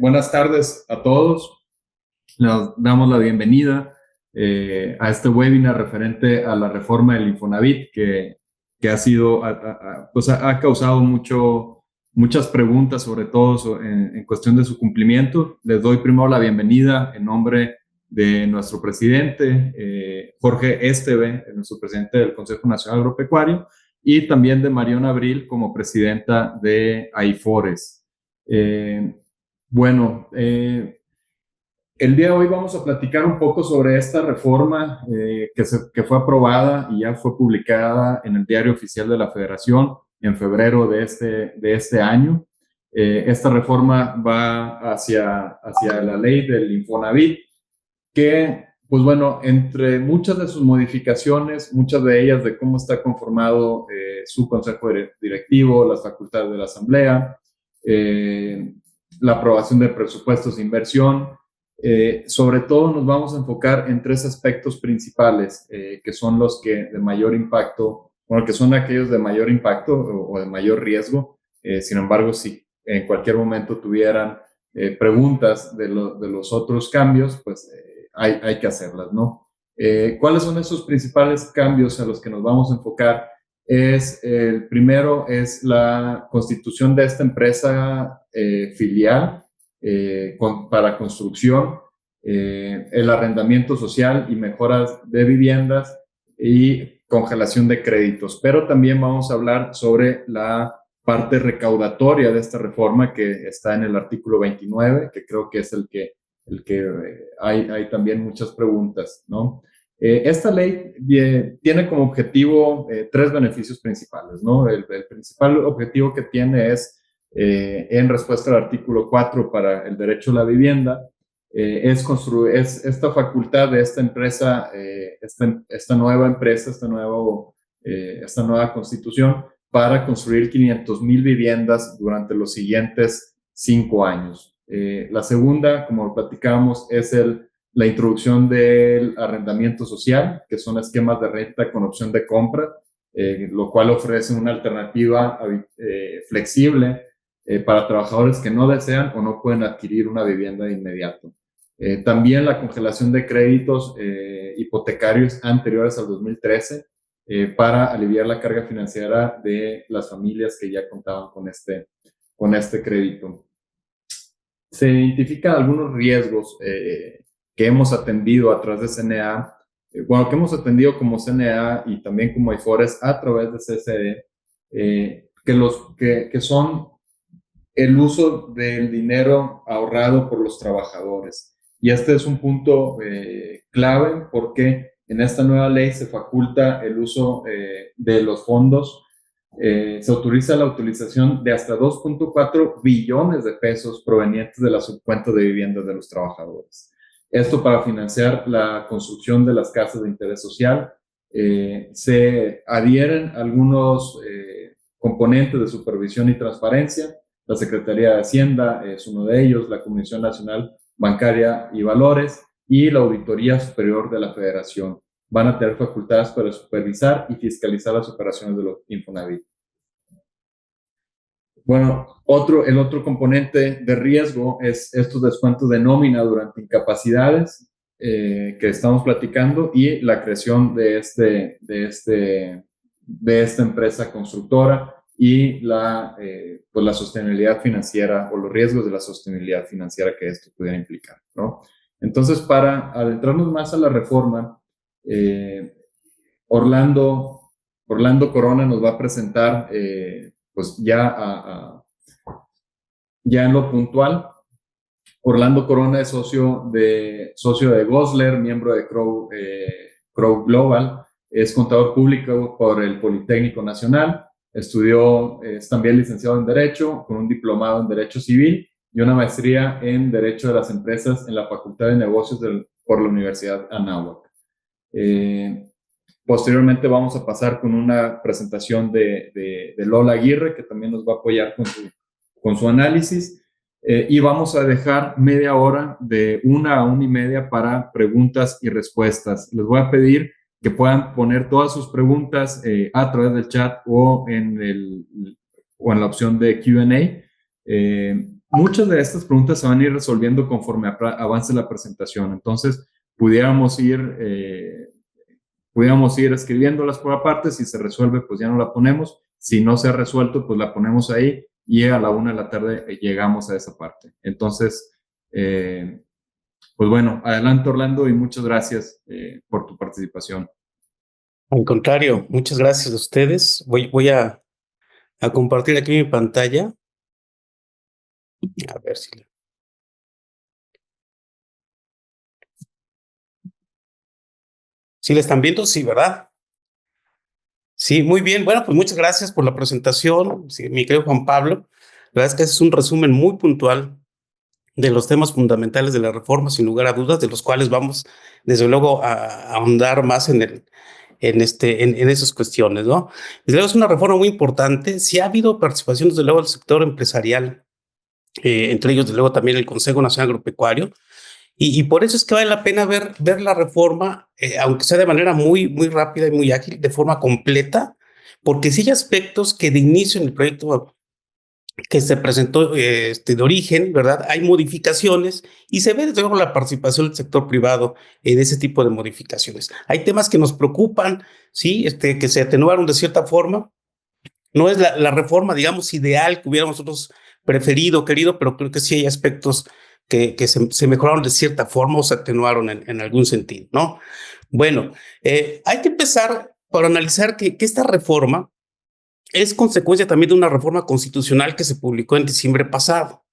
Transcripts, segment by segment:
Buenas tardes a todos. Les damos la bienvenida a este webinar referente a la reforma del Infonavit que ha sido, pues ha causado muchas preguntas, sobre todo en cuestión de su cumplimiento. Les doy primero la bienvenida en nombre de nuestro presidente, Jorge Esteve, nuestro presidente del Consejo Nacional Agropecuario, y también de Mariona Abril como presidenta de AIFORES. Bueno, el día de hoy vamos a platicar un poco sobre esta reforma que fue aprobada y ya fue publicada en el Diario Oficial de la Federación en febrero de este año. Esta reforma va hacia la ley del Infonavit, que, pues bueno, entre muchas de sus modificaciones, muchas de ellas de cómo está conformado su consejo directivo, las facultades de la Asamblea, la aprobación de presupuestos de inversión. Sobre todo nos vamos a enfocar en tres aspectos principales, que son los que de mayor impacto, bueno, que son aquellos de mayor impacto o de mayor riesgo. Sin embargo, si en cualquier momento tuvieran preguntas de los otros cambios, pues hay que hacerlas, ¿no? ¿Cuáles son esos principales cambios a los que nos vamos a enfocar? El primero es la constitución de esta empresa filial para construcción, el arrendamiento social y mejoras de viviendas y congelación de créditos. Pero también vamos a hablar sobre la parte recaudatoria de esta reforma que está en el artículo 29, que creo que es el que hay también muchas preguntas, ¿no? Esta ley tiene como objetivo tres beneficios principales, ¿no? El principal objetivo que tiene es, en respuesta al artículo 4 para el derecho a la vivienda, es esta facultad de esta empresa, esta nueva empresa, esta nueva constitución, para construir 500,000 viviendas durante los siguientes 5 años. La segunda, como platicábamos, es la introducción del arrendamiento social, que son esquemas de renta con opción de compra, lo cual ofrece una alternativa flexible para trabajadores que no desean o no pueden adquirir una vivienda de inmediato. También la congelación de créditos hipotecarios anteriores al 2013 para aliviar la carga financiera de las familias que ya contaban con este crédito. Se identifican algunos riesgos que hemos atendido a través de CNA, que hemos atendido como CNA y también como AIFORES a través de CCD, que son el uso del dinero ahorrado por los trabajadores. Y este es un punto clave porque en esta nueva ley se faculta el uso de los fondos. Se autoriza la utilización de hasta 2.4 billones de pesos provenientes de la subcuenta de viviendas de los trabajadores. Esto para financiar la construcción de las casas de interés social. Se adhieren algunos componentes de supervisión y transparencia. La Secretaría de Hacienda es uno de ellos, la Comisión Nacional Bancaria y Valores y la Auditoría Superior de la Federación. Van a tener facultades para supervisar y fiscalizar las operaciones de los Infonavit. Bueno, el otro componente de riesgo es estos descuentos de nómina durante incapacidades que estamos platicando y la creación de esta empresa constructora y la sostenibilidad financiera o los riesgos de la sostenibilidad financiera que esto pudiera implicar, ¿no? Entonces, para adentrarnos más a la reforma, Orlando Corona nos va a presentar, pues ya en lo puntual. Orlando Corona es socio de Gosler, miembro de Crow Global, es contador público por el Politécnico Nacional, es también licenciado en Derecho, con un diplomado en Derecho Civil y una maestría en Derecho de las Empresas en la Facultad de Negocios por la Universidad Anáhuac. Posteriormente vamos a pasar con una presentación de Lola Aguirre, que también nos va a apoyar con su análisis. Y vamos a dejar media hora, de 1 a 1:30, para preguntas y respuestas. Les voy a pedir que puedan poner todas sus preguntas a través del chat o en la opción de Q&A. muchas de estas preguntas se van a ir resolviendo conforme avance la presentación. Entonces, pudiéramos ir escribiéndolas por aparte. Si se resuelve, pues ya no la ponemos. Si no se ha resuelto, pues la ponemos ahí y a la 1 de la tarde llegamos a esa parte. Entonces, pues bueno, adelante Orlando y muchas gracias por tu participación. Al contrario, muchas gracias a ustedes. Voy a compartir aquí mi pantalla. A ver si... ¿Sí la están viendo? Sí, ¿verdad? Sí, muy bien. Bueno, pues muchas gracias por la presentación, sí, mi querido Juan Pablo. La verdad es que es un resumen muy puntual de los temas fundamentales de la reforma, sin lugar a dudas, de los cuales vamos, desde luego, a ahondar más en esas cuestiones, ¿no? Desde luego es una reforma muy importante. Sí ha habido participación, desde luego, del sector empresarial, entre ellos, desde luego, también el Consejo Nacional Agropecuario. Y por eso es que vale la pena ver la reforma, aunque sea de manera muy rápida y muy ágil, de forma completa, porque sí hay aspectos que de inicio en el proyecto que se presentó de origen, ¿verdad? Hay modificaciones y se ve desde luego la participación del sector privado en ese tipo de modificaciones. Hay temas que nos preocupan, ¿sí? Que se atenuaron de cierta forma. No es la reforma, digamos, ideal que hubiéramos nosotros preferido, querido, pero creo que sí hay aspectos que se mejoraron de cierta forma o se atenuaron en algún sentido, ¿no? Bueno, hay que empezar por analizar que esta reforma es consecuencia también de una reforma constitucional que se publicó en diciembre pasado.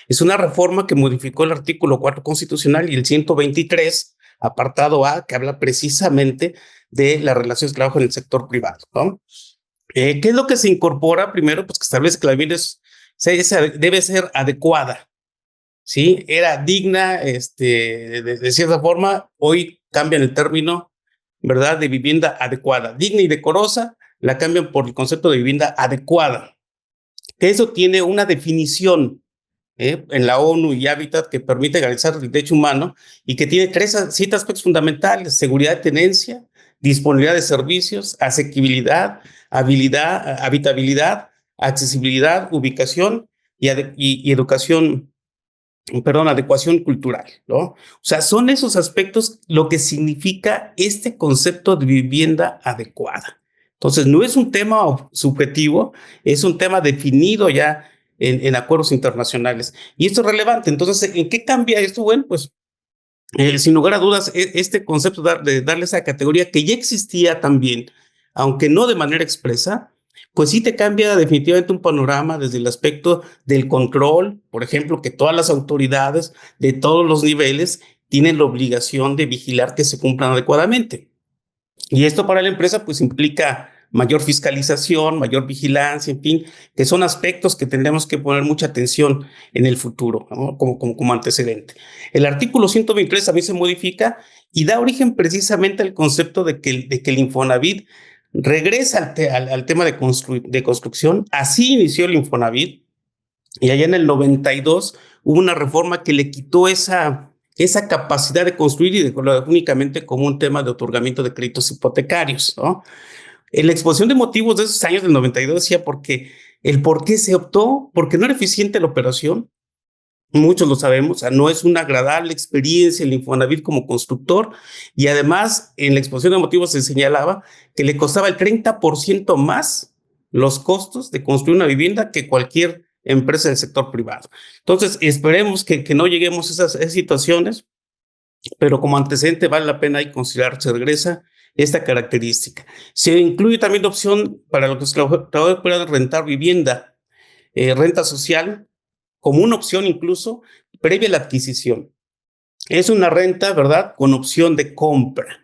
Es una reforma que modificó el artículo 4 constitucional y el 123, apartado A, que habla precisamente de las relaciones de trabajo en el sector privado, ¿no? ¿Qué es lo que se incorpora? Primero, pues que establece que la vivienda debe ser adecuada, ¿sí? Era digna, de cierta forma. Hoy cambian el término, ¿verdad?, de vivienda adecuada. Digna y decorosa la cambian por el concepto de vivienda adecuada, que eso tiene una definición en la ONU y Hábitat que permite garantizar el derecho humano y que tiene 7 aspectos fundamentales: seguridad de tenencia, disponibilidad de servicios, asequibilidad, habitabilidad, accesibilidad, ubicación y educación, perdón, adecuación cultural, ¿no? O sea, son esos aspectos lo que significa este concepto de vivienda adecuada. Entonces, no es un tema subjetivo, es un tema definido ya en acuerdos internacionales. Y esto es relevante. Entonces, ¿en qué cambia esto? Bueno, pues sin lugar a dudas, este concepto de darle esa categoría que ya existía también, aunque no de manera expresa, pues sí te cambia definitivamente un panorama desde el aspecto del control. Por ejemplo, que todas las autoridades de todos los niveles tienen la obligación de vigilar que se cumplan adecuadamente. Y esto para la empresa pues implica mayor fiscalización, mayor vigilancia, en fin, que son aspectos que tendremos que poner mucha atención en el futuro, ¿no? Como antecedente. El artículo 123 también se modifica y da origen precisamente al concepto de que el Infonavit regresa al tema de construcción. Así inició el Infonavit, y allá en el 92 hubo una reforma que le quitó esa capacidad de construir y de únicamente como un tema de otorgamiento de créditos hipotecarios, ¿no? En la exposición de motivos de esos años del 92 decía por qué se optó, porque no era eficiente la operación. Muchos lo sabemos, o sea, no es una agradable experiencia el Infonavit como constructor, y además en la exposición de motivos se señalaba que le costaba el 30% más los costos de construir una vivienda que cualquier empresa del sector privado. Entonces, esperemos que no lleguemos a esas situaciones, pero como antecedente vale la pena ahí considerar, se regresa esta característica. Se incluye también la opción para los que los trabajadores puedan rentar vivienda, renta social, como una opción incluso previa a la adquisición. Es una renta, ¿verdad?, con opción de compra.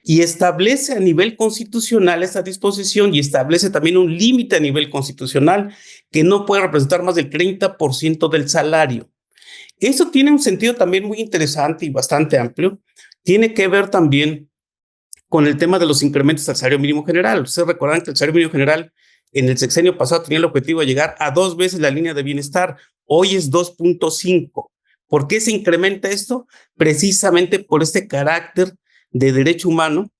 Y establece a nivel constitucional esta disposición y establece también un límite a nivel constitucional que no puede representar más del 30% del salario. Eso tiene un sentido también muy interesante y bastante amplio. Tiene que ver también con el tema de los incrementos al salario mínimo general. Ustedes recordarán que el salario mínimo general en el sexenio pasado tenía el objetivo de llegar a 2 veces la línea de bienestar. Hoy es 2.5. ¿Por qué se incrementa esto? Precisamente por este carácter de derecho humano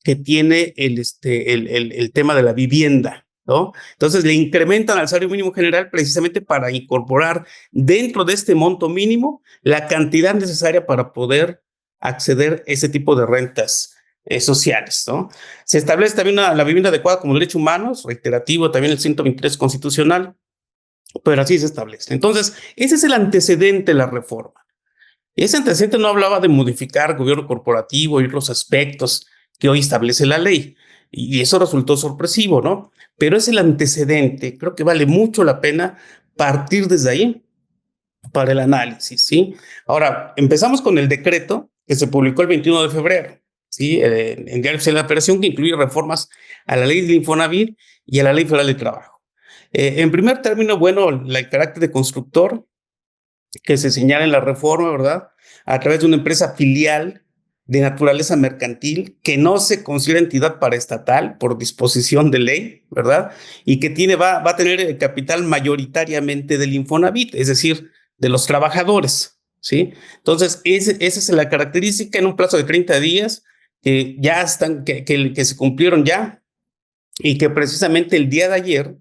que tiene el tema de la vivienda. ¿no? Entonces le incrementan al salario mínimo general precisamente para incorporar dentro de este monto mínimo la cantidad necesaria para poder acceder a ese tipo de rentas sociales, ¿no? Se establece también la vivienda adecuada como derecho humano, reiterativo también el 123 constitucional, pero así se establece. Entonces, ese es el antecedente de la reforma. Ese antecedente no hablaba de modificar gobierno corporativo y los aspectos que hoy establece la ley. Y eso resultó sorpresivo, ¿no? Pero es el antecedente. Creo que vale mucho la pena partir desde ahí para el análisis, ¿sí? Ahora, empezamos con el decreto que se publicó el 21 de febrero, ¿sí? En Diario Oficial de la Federación, que incluye reformas a la ley del Infonavit y a la ley federal de trabajo. En primer término, bueno, el carácter de constructor que se señala en la reforma, ¿verdad? A través de una empresa filial de naturaleza mercantil que no se considera entidad paraestatal por disposición de ley, ¿verdad? Y que va a tener el capital mayoritariamente del Infonavit, es decir, de los trabajadores, ¿sí? Entonces, esa es la característica en un plazo de 30 días que ya están, que se cumplieron ya y que precisamente el día de ayer,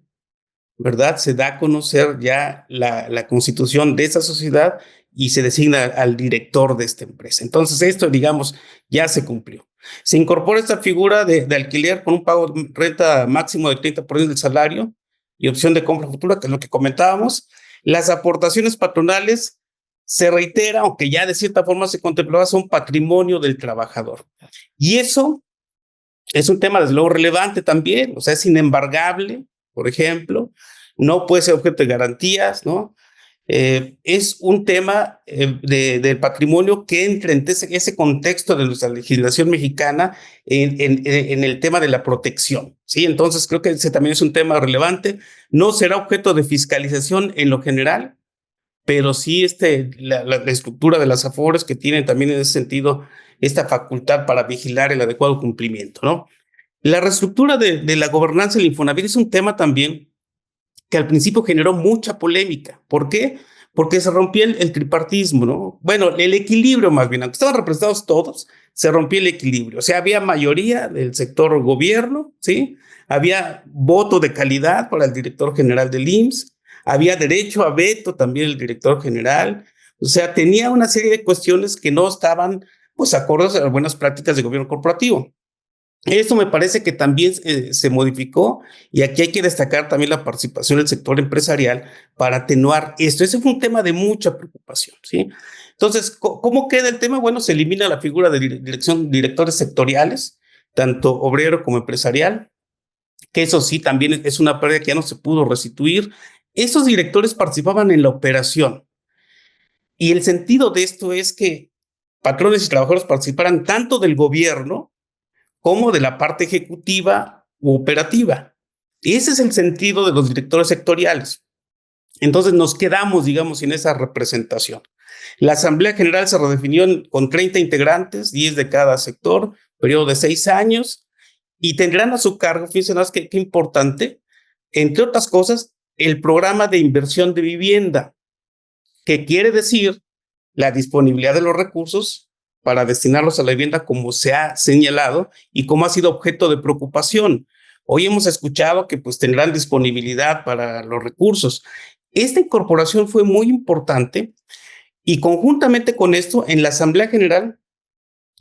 ¿verdad? Se da a conocer ya la constitución de esa sociedad y se designa al director de esta empresa. Entonces, esto, digamos, ya se cumplió. Se incorpora esta figura de alquiler con un pago de renta máximo del 30% del salario y opción de compra futura, que es lo que comentábamos. Las aportaciones patronales se reitera, aunque ya de cierta forma se contemplaba, son patrimonio del trabajador. Y eso es un tema, desde luego, relevante también, o sea, es inembargable, por ejemplo, no puede ser objeto de garantías, ¿no? Es un tema del patrimonio que entra en ese contexto de nuestra legislación mexicana en el tema de la protección, ¿sí? Entonces, creo que ese también es un tema relevante. No será objeto de fiscalización en lo general, pero sí la estructura de las AFORES que tienen también en ese sentido esta facultad para vigilar el adecuado cumplimiento, ¿no? La reestructura de la gobernanza del Infonavit es un tema también que al principio generó mucha polémica. ¿Por qué? Porque se rompía el tripartismo, ¿no? Bueno, el equilibrio más bien, aunque estaban representados todos, se rompía el equilibrio. O sea, había mayoría del sector gobierno, ¿sí? Había voto de calidad para el director general del IMSS, había derecho a veto también el director general. O sea, tenía una serie de cuestiones que no estaban, pues, acordes a las buenas prácticas de gobierno corporativo. Esto me parece que también se modificó y aquí hay que destacar también la participación del sector empresarial para atenuar esto. Ese fue un tema de mucha preocupación, ¿sí? Entonces, ¿cómo queda el tema? Bueno, se elimina la figura de directores sectoriales, tanto obrero como empresarial, que eso sí también es una pérdida que ya no se pudo restituir. Estos directores participaban en la operación y el sentido de esto es que patrones y trabajadores participaran tanto del gobierno como de la parte ejecutiva u operativa. Ese es el sentido de los directores sectoriales. Entonces nos quedamos, digamos, sin esa representación. La Asamblea General se redefinió con 30 integrantes, 10 de cada sector, periodo de 6 años, y tendrán a su cargo, fíjense más qué importante, entre otras cosas, el programa de inversión de vivienda, que quiere decir la disponibilidad de los recursos para destinarlos a la vivienda como se ha señalado y como ha sido objeto de preocupación. Hoy hemos escuchado que pues tendrán disponibilidad para los recursos. Esta incorporación fue muy importante y conjuntamente con esto en la Asamblea General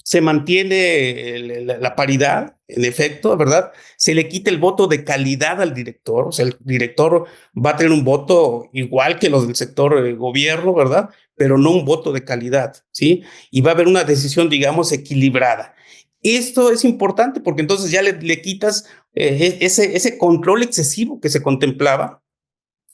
se mantiene la paridad, en efecto, ¿verdad? Se le quita el voto de calidad al director, o sea, el director va a tener un voto igual que los del sector gobierno, ¿verdad? Pero no un voto de calidad, ¿sí? Y va a haber una decisión, digamos, equilibrada. Esto es importante porque entonces ya le quitas ese control excesivo que se contemplaba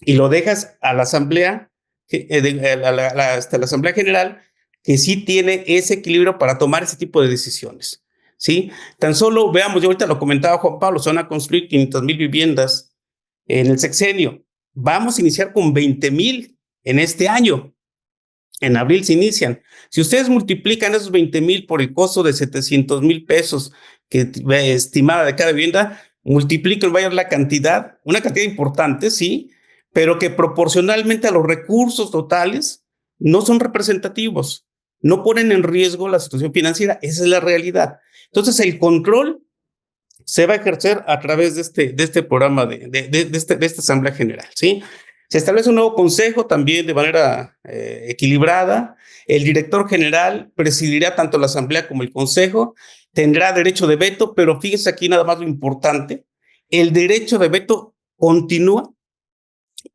y lo dejas a la Asamblea, hasta la Asamblea General, que sí tiene ese equilibrio para tomar ese tipo de decisiones, ¿sí? Tan solo veamos, yo ahorita lo comentaba Juan Pablo, se van a construir 500,000 viviendas en el sexenio. Vamos a iniciar con 20,000 en este año. En abril se inician. Si ustedes multiplican esos 20,000 por el costo de 700,000 pesos que estimada de cada vivienda, multiplican, vaya la cantidad, una cantidad importante, sí, pero que proporcionalmente a los recursos totales no son representativos, no ponen en riesgo la situación financiera, esa es la realidad. Entonces, el control se va a ejercer a través de este programa de esta Asamblea General, ¿sí? Se establece un nuevo consejo también de manera equilibrada. El director general presidirá tanto la Asamblea como el consejo, tendrá derecho de veto, pero fíjese aquí nada más lo importante, el derecho de veto continúa,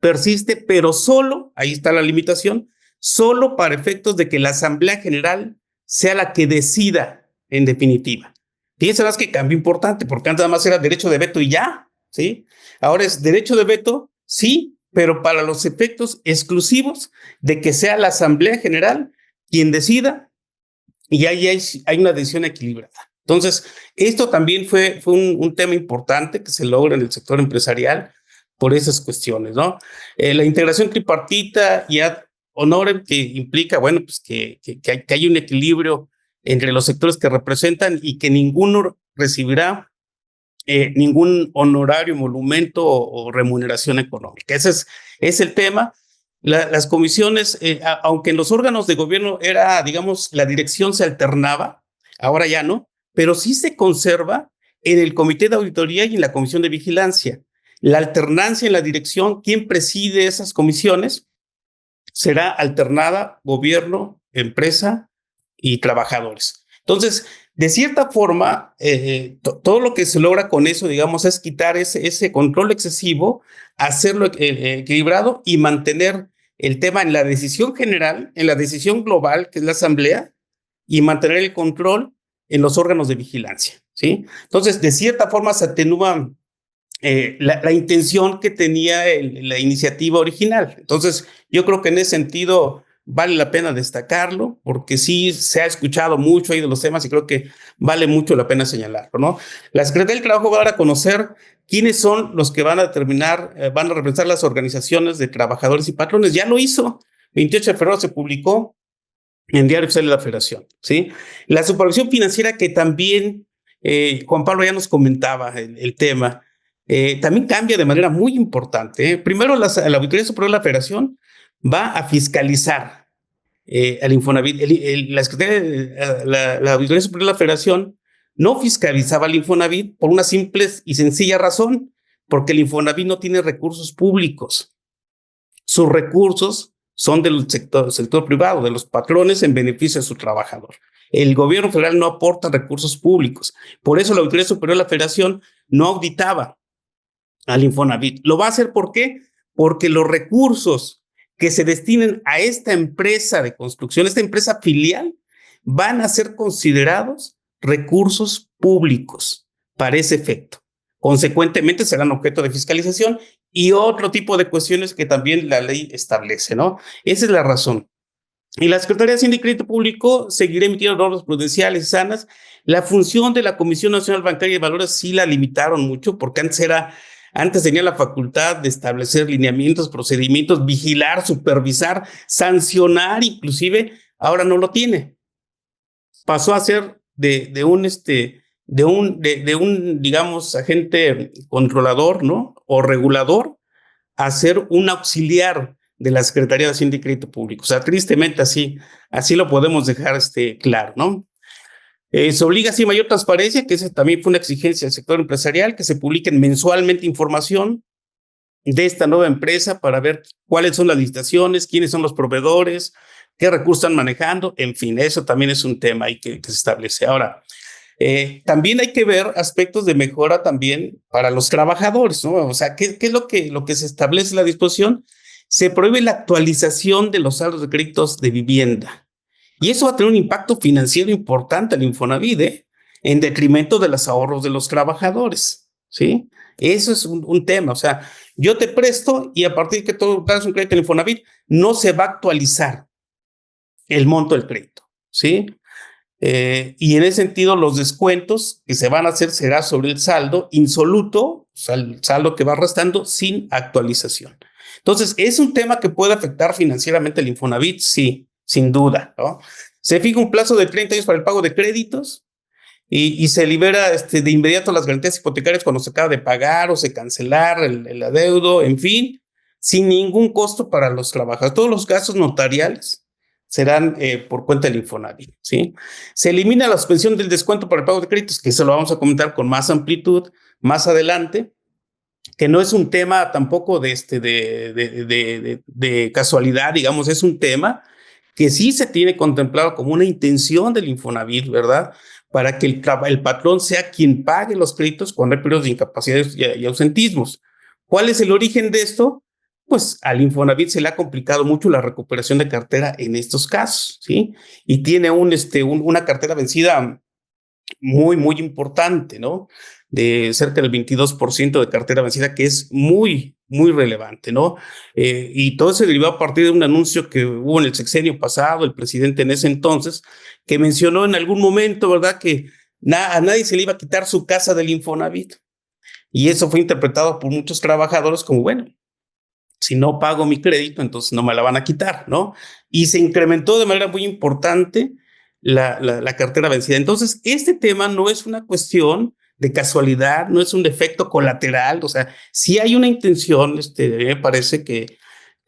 persiste, pero solo, ahí está la limitación, solo para efectos de que la Asamblea General sea la que decida en definitiva. Fíjense más que cambio importante, porque antes nada más era derecho de veto y ya, ¿sí? Ahora es derecho de veto, sí, pero para los efectos exclusivos de que sea la Asamblea General quien decida y ahí hay una decisión equilibrada. Entonces, esto también fue un tema importante que se logra en el sector empresarial por esas cuestiones, ¿no? La integración tripartita y ad honorem que implica, bueno, pues que hay un equilibrio entre los sectores que representan y que ninguno recibirá ningún honorario, monumento o remuneración económica. Ese es el tema. Las comisiones, aunque en los órganos de gobierno era, digamos, la dirección se alternaba, ahora ya no, pero sí se conserva en el comité de auditoría y en la comisión de vigilancia. La alternancia en la dirección, quien preside esas comisiones, será alternada gobierno, empresa y trabajadores. Entonces, de cierta forma, todo lo que se logra con eso, digamos, es quitar ese control excesivo, hacerlo equilibrado y mantener el tema en la decisión general, en la decisión global, que es la asamblea, y mantener el control en los órganos de vigilancia, ¿sí? Entonces, de cierta forma, se atenúa la intención que tenía la iniciativa original. Entonces, yo creo que en ese sentido vale la pena destacarlo, porque sí se ha escuchado mucho ahí de los temas y creo que vale mucho la pena señalarlo, ¿no? La Secretaría del Trabajo va a dar a conocer quiénes son los que van a determinar, van a representar las organizaciones de trabajadores y patrones. Ya lo hizo, 28 de febrero se publicó en Diario Oficial de la Federación, ¿sí? La supervisión financiera que también Juan Pablo ya nos comentaba el tema, también cambia de manera muy importante. Primero, la Auditoría Superior de la Federación va a fiscalizar al Infonavit. La Secretaría, la Auditoría Superior de la Federación no fiscalizaba al Infonavit por una simple y sencilla razón, porque el Infonavit no tiene recursos públicos. Sus recursos son del sector privado, de los patrones en beneficio de su trabajador. El gobierno federal no aporta recursos públicos. Por eso la Auditoría Superior de la Federación no auditaba al Infonavit. ¿Lo va a hacer por qué? Porque los recursos que se destinen a esta empresa de construcción, esta empresa filial, van a ser considerados recursos públicos para ese efecto. Consecuentemente, serán objeto de fiscalización y otro tipo de cuestiones que también la ley establece, ¿no? Esa es la razón. Y la Secretaría de Hacienda y Crédito Público seguirá emitiendo normas prudenciales sanas. La función de la Comisión Nacional Bancaria de Valores sí la limitaron mucho, porque antes tenía la facultad de establecer lineamientos, procedimientos, vigilar, supervisar, sancionar, inclusive, ahora no lo tiene. Pasó a ser de un, digamos, agente controlador, ¿no? O regulador, a ser un auxiliar de la Secretaría de Hacienda y Crédito Público. O sea, tristemente así lo podemos dejar claro, ¿no? Se obliga así mayor transparencia, que esa también fue una exigencia del sector empresarial, que se publiquen mensualmente información de esta nueva empresa para ver cuáles son las licitaciones, quiénes son los proveedores, qué recursos están manejando, en fin, eso también es un tema ahí que se establece. Ahora, también hay que ver aspectos de mejora también para los trabajadores, ¿no? O sea, ¿qué es lo que se establece en la disposición? Se prohíbe la actualización de los saldos de créditos de vivienda. Y eso va a tener un impacto financiero importante al Infonavit, en detrimento de los ahorros de los trabajadores, ¿sí? Eso es un tema. O sea, yo te presto y a partir de que tú das un crédito al Infonavit, no se va a actualizar el monto del crédito, ¿sí? Y en ese sentido, los descuentos que se van a hacer será sobre el saldo insoluto, o sea, el saldo que va restando sin actualización. Entonces, ¿es un tema que puede afectar financieramente al Infonavit? Sí, sin duda, ¿no? Se fija un plazo de 30 años para el pago de créditos y se libera de inmediato las garantías hipotecarias cuando se acaba de pagar o se cancelar el adeudo, en fin, sin ningún costo para los trabajadores. Todos los gastos notariales serán por cuenta del Infonavit, ¿sí? Se elimina la suspensión del descuento para el pago de créditos, que eso lo vamos a comentar con más amplitud más adelante, que no es un tema tampoco de casualidad, digamos, es un tema que sí se tiene contemplado como una intención del Infonavit, ¿verdad? Para que el patrón sea quien pague los créditos cuando hay periodos de incapacidad y ausentismos. ¿Cuál es el origen de esto? Pues al Infonavit se le ha complicado mucho la recuperación de cartera en estos casos, ¿sí? Y tiene una cartera vencida muy, muy importante, ¿no? De cerca del 22% de cartera vencida, que es muy, muy relevante, ¿no? Y todo se derivó a partir de un anuncio que hubo en el sexenio pasado, el presidente en ese entonces, que mencionó en algún momento, ¿verdad?, que a nadie se le iba a quitar su casa del Infonavit. Y eso fue interpretado por muchos trabajadores como, bueno, si no pago mi crédito, entonces no me la van a quitar, ¿no? Y se incrementó de manera muy importante la cartera vencida. Entonces, este tema no es una cuestión de casualidad, no es un efecto colateral, o sea, sí hay una intención, me parece que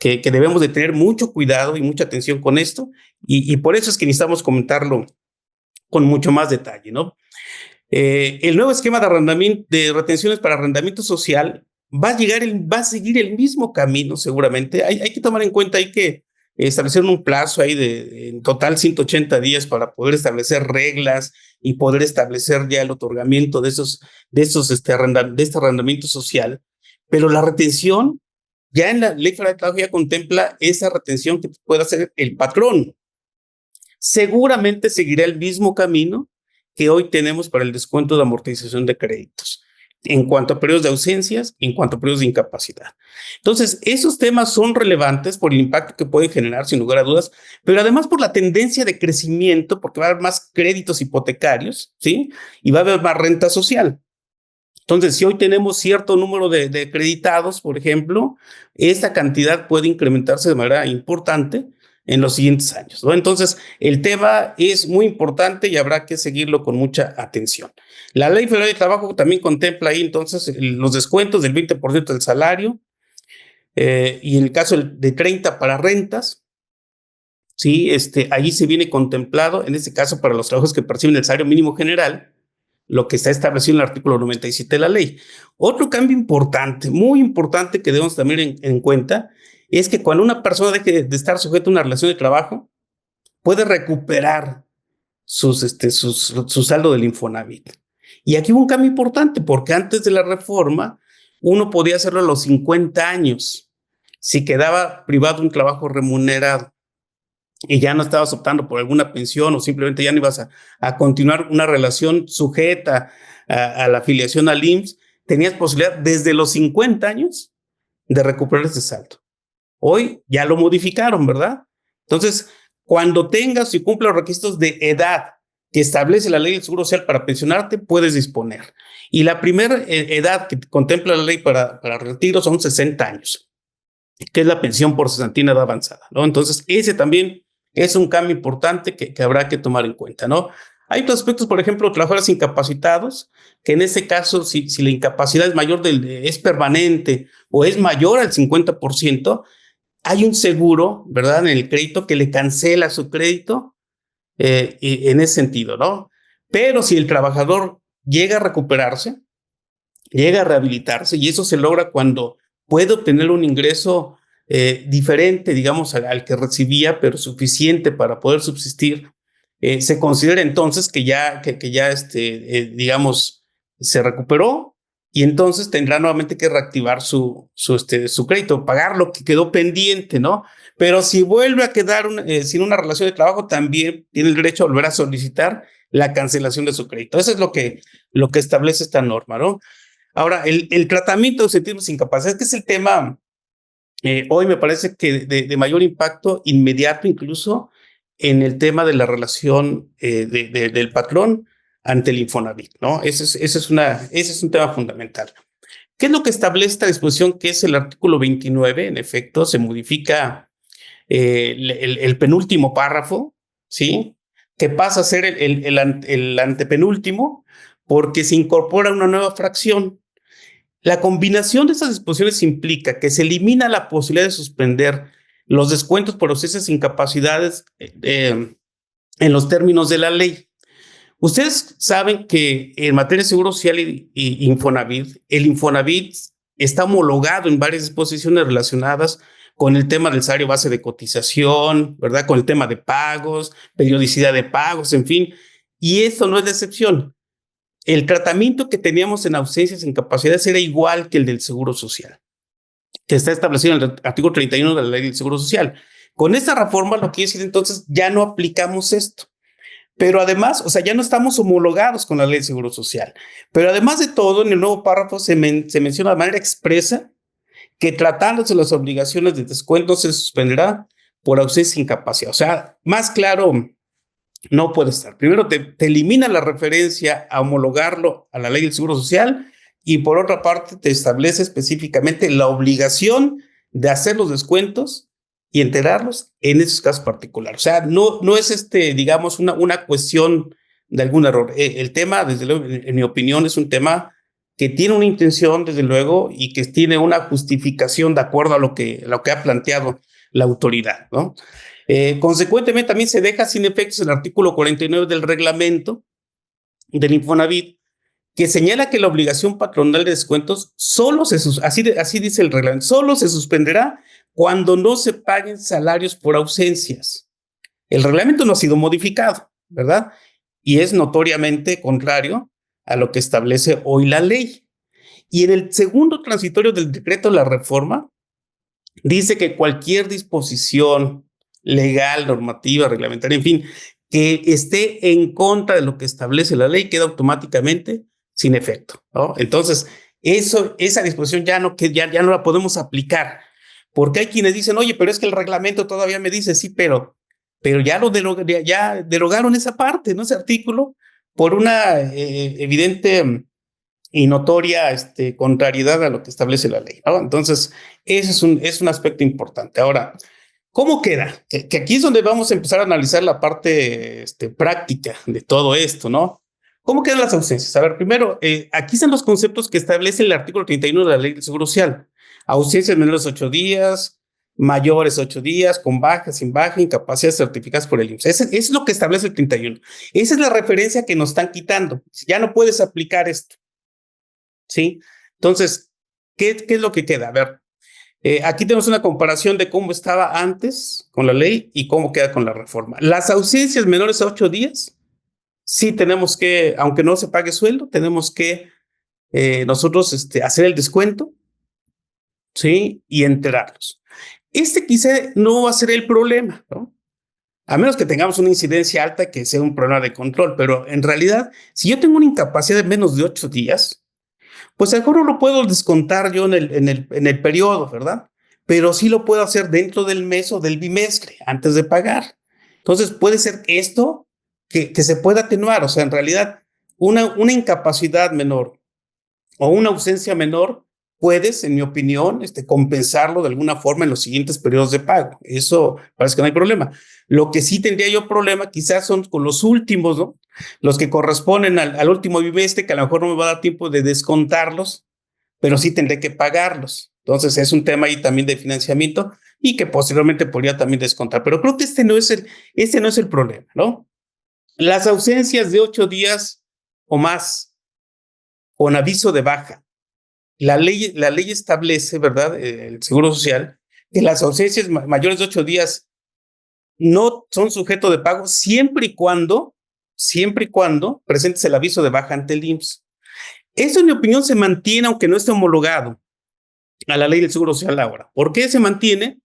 debemos de tener mucho cuidado y mucha atención con esto, y por eso es que necesitamos comentarlo con mucho más detalle, ¿no? El nuevo esquema de retenciones para arrendamiento social va a seguir el mismo camino seguramente. Hay que tomar en cuenta, hay que establecer un plazo ahí en total 180 días para poder establecer reglas y poder establecer ya el otorgamiento de este arrendamiento social. Pero la retención, ya en la Ley Federal de Trabajo ya contempla esa retención que puede hacer el patrón. Seguramente seguirá el mismo camino que hoy tenemos para el descuento de amortización de créditos, en cuanto a periodos de ausencias, en cuanto a periodos de incapacidad. Entonces, esos temas son relevantes por el impacto que pueden generar, sin lugar a dudas, pero además por la tendencia de crecimiento, porque va a haber más créditos hipotecarios, ¿sí? Y va a haber más renta social. Entonces, si hoy tenemos cierto número de acreditados, por ejemplo, esta cantidad puede incrementarse de manera importante en los siguientes años, ¿no? Entonces, el tema es muy importante y habrá que seguirlo con mucha atención. La Ley Federal de Trabajo también contempla ahí entonces los descuentos del 20% del salario y en el caso de 30 para rentas, sí, ahí se viene contemplado, en este caso para los trabajos que perciben el salario mínimo general, lo que está establecido en el artículo 97 de la ley. Otro cambio importante, muy importante que debemos tener en cuenta, es que cuando una persona deje de estar sujeta a una relación de trabajo, puede recuperar su saldo del Infonavit. Y aquí hubo un cambio importante, porque antes de la reforma, uno podía hacerlo a los 50 años, si quedaba privado de un trabajo remunerado y ya no estabas optando por alguna pensión o simplemente ya no ibas a continuar una relación sujeta a la afiliación al IMSS, tenías posibilidad desde los 50 años de recuperar ese saldo. Hoy ya lo modificaron, ¿verdad? Entonces, cuando tengas y cumpla los requisitos de edad que establece la ley del Seguro Social para pensionarte, puedes disponer. Y la primera edad que contempla la ley para retiro son 60 años, que es la pensión por cesantina edad avanzada, ¿no? Entonces, ese también es un cambio importante que habrá que tomar en cuenta, ¿no? Hay otros aspectos, por ejemplo, trabajadores incapacitados, que en este caso, si la incapacidad es permanente o es mayor al 50%, hay un seguro, ¿verdad?, en el crédito que le cancela su crédito y en ese sentido, ¿no? Pero si el trabajador llega a recuperarse, llega a rehabilitarse, y eso se logra cuando puede obtener un ingreso diferente, digamos, al que recibía, pero suficiente para poder subsistir, se considera entonces que ya, digamos, se recuperó y entonces tendrá nuevamente que reactivar su crédito, pagar lo que quedó pendiente, ¿no? Pero si vuelve a quedar sin una relación de trabajo, también tiene el derecho a volver a solicitar la cancelación de su crédito. Eso es lo que establece esta norma, ¿no? Ahora, el tratamiento de ausentismo sin incapacidad, que es el tema hoy me parece que de mayor impacto inmediato incluso en el tema de la relación del patrón ante el Infonavit, ¿no? Ese es un tema fundamental. ¿Qué es lo que establece esta disposición? Que es el artículo 29, en efecto, se modifica el penúltimo párrafo, ¿sí? Que pasa a ser el antepenúltimo porque se incorpora una nueva fracción. La combinación de estas disposiciones implica que se elimina la posibilidad de suspender los descuentos por ausencias e incapacidades en los términos de la ley. Ustedes saben que en materia de Seguro Social y Infonavit, el Infonavit está homologado en varias disposiciones relacionadas con el tema del salario base de cotización, ¿verdad? Con el tema de pagos, periodicidad de pagos, en fin. Y eso no es la excepción. El tratamiento que teníamos en ausencias e incapacidades era igual que el del Seguro Social, que está establecido en el artículo 31 de la Ley del Seguro Social. Con esta reforma, lo que quiere decir entonces, ya no aplicamos esto. Pero además, o sea, ya no estamos homologados con la Ley de Seguro Social. Pero además de todo, en el nuevo párrafo se menciona de manera expresa que tratándose las obligaciones de descuento se suspenderá por ausencia e incapacidad. O sea, más claro no puede estar. Primero te elimina la referencia a homologarlo a la Ley del Seguro Social y por otra parte te establece específicamente la obligación de hacer los descuentos y enterarlos en esos casos particulares. O sea, no es digamos, una cuestión de algún error. El tema, desde luego, en mi opinión, es un tema que tiene una intención, desde luego, y que tiene una justificación de acuerdo a lo que ha planteado la autoridad, ¿no? Consecuentemente, también se deja sin efectos el artículo 49 del reglamento del Infonavit, que señala que la obligación patronal de descuentos así dice el reglamento, solo se suspenderá cuando no se paguen salarios por ausencias. El reglamento no ha sido modificado, ¿verdad? Y es notoriamente contrario a lo que establece hoy la ley. Y en el segundo transitorio del decreto de la reforma, dice que cualquier disposición legal, normativa, reglamentaria, en fin, que esté en contra de lo que establece la ley, queda automáticamente sin efecto, ¿no? Entonces, esa disposición ya no la podemos aplicar, porque hay quienes dicen, oye, pero es que el reglamento todavía me dice, sí, pero ya ya derogaron esa parte, ¿no? Ese artículo, por una evidente y notoria contrariedad a lo que establece la ley, ¿no? Entonces, ese es un aspecto importante. Ahora, ¿cómo queda? Que aquí es donde vamos a empezar a analizar la parte práctica de todo esto, ¿no? ¿Cómo quedan las ausencias? A ver, primero, aquí están los conceptos que establece el artículo 31 de la Ley del Seguro Social. Ausencias menores de 8 días, mayores 8 días, con baja, sin baja, incapacidades certificadas por el IMSS. Eso es lo que establece el 31. Esa es la referencia que nos están quitando. Ya no puedes aplicar esto, ¿sí? Entonces, ¿qué es lo que queda? A ver, aquí tenemos una comparación de cómo estaba antes con la ley y cómo queda con la reforma. Las ausencias menores a 8 días, sí tenemos que, aunque no se pague sueldo, tenemos que nosotros hacer el descuento, ¿sí? Y enterarlos. Quizá no va a ser el problema, ¿no? A menos que tengamos una incidencia alta que sea un problema de control, pero en realidad, si yo tengo una incapacidad de menos de 8 días, pues a lo mejor no lo puedo descontar yo en el periodo, ¿verdad? Pero sí lo puedo hacer dentro del mes o del bimestre, antes de pagar. Entonces puede ser esto que se pueda atenuar. O sea, en realidad, una incapacidad menor o una ausencia menor, puedes, en mi opinión, compensarlo de alguna forma en los siguientes periodos de pago. Eso parece que no hay problema. Lo que sí tendría yo problema quizás son con los últimos, ¿no? Los que corresponden al último bimestre, que a lo mejor no me va a dar tiempo de descontarlos, pero sí tendré que pagarlos. Entonces es un tema ahí también de financiamiento y que posteriormente podría también descontar. Pero creo que este no es el problema, ¿no? Las ausencias de 8 días o más con aviso de baja. La ley establece, ¿verdad? El Seguro Social, que las ausencias mayores de 8 días no son sujeto de pago siempre y cuando presentes el aviso de baja ante el IMSS. Eso, en mi opinión, se mantiene aunque no esté homologado a la ley del Seguro Social ahora. ¿Por qué se mantiene?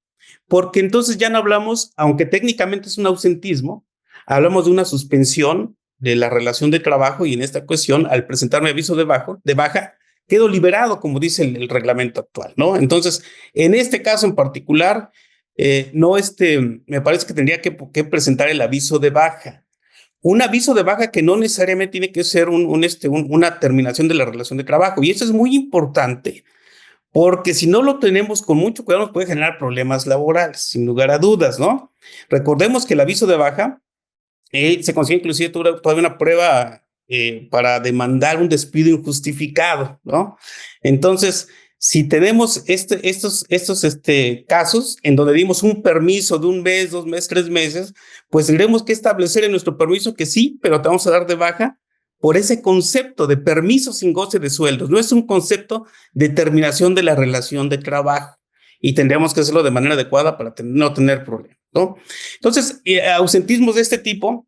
Porque entonces ya no hablamos, aunque técnicamente es un ausentismo, hablamos de una suspensión de la relación de trabajo y en esta cuestión, al presentarme aviso de baja, quedo liberado, como dice el reglamento actual, ¿no? Entonces, en este caso en particular, no me parece que tendría que presentar el aviso de baja. Un aviso de baja que no necesariamente tiene que ser una terminación de la relación de trabajo. Y eso es muy importante, porque si no lo tenemos con mucho cuidado, nos puede generar problemas laborales, sin lugar a dudas, ¿no? Recordemos que el aviso de baja se consigue inclusive todavía una prueba para demandar un despido injustificado, ¿no? Entonces, Si tenemos estos casos en donde dimos un permiso de 1 mes, 2 meses, 3 meses, pues tendremos que establecer en nuestro permiso que sí, pero te vamos a dar de baja por ese concepto de permiso sin goce de sueldos. No es un concepto de terminación de la relación de trabajo y tendríamos que hacerlo de manera adecuada para no tener problemas, ¿no? Entonces, ausentismos de este tipo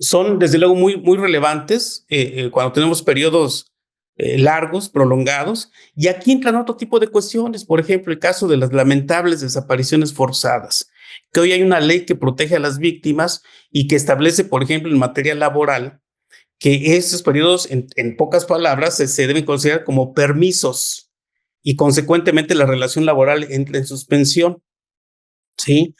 son desde luego muy relevantes cuando tenemos periodos largos, prolongados, y aquí entran otro tipo de cuestiones, por ejemplo, el caso de las lamentables desapariciones forzadas, que hoy hay una ley que protege a las víctimas y que establece, por ejemplo, en materia laboral, que estos periodos, en pocas palabras, se deben considerar como permisos y consecuentemente la relación laboral entra en suspensión, ¿sí?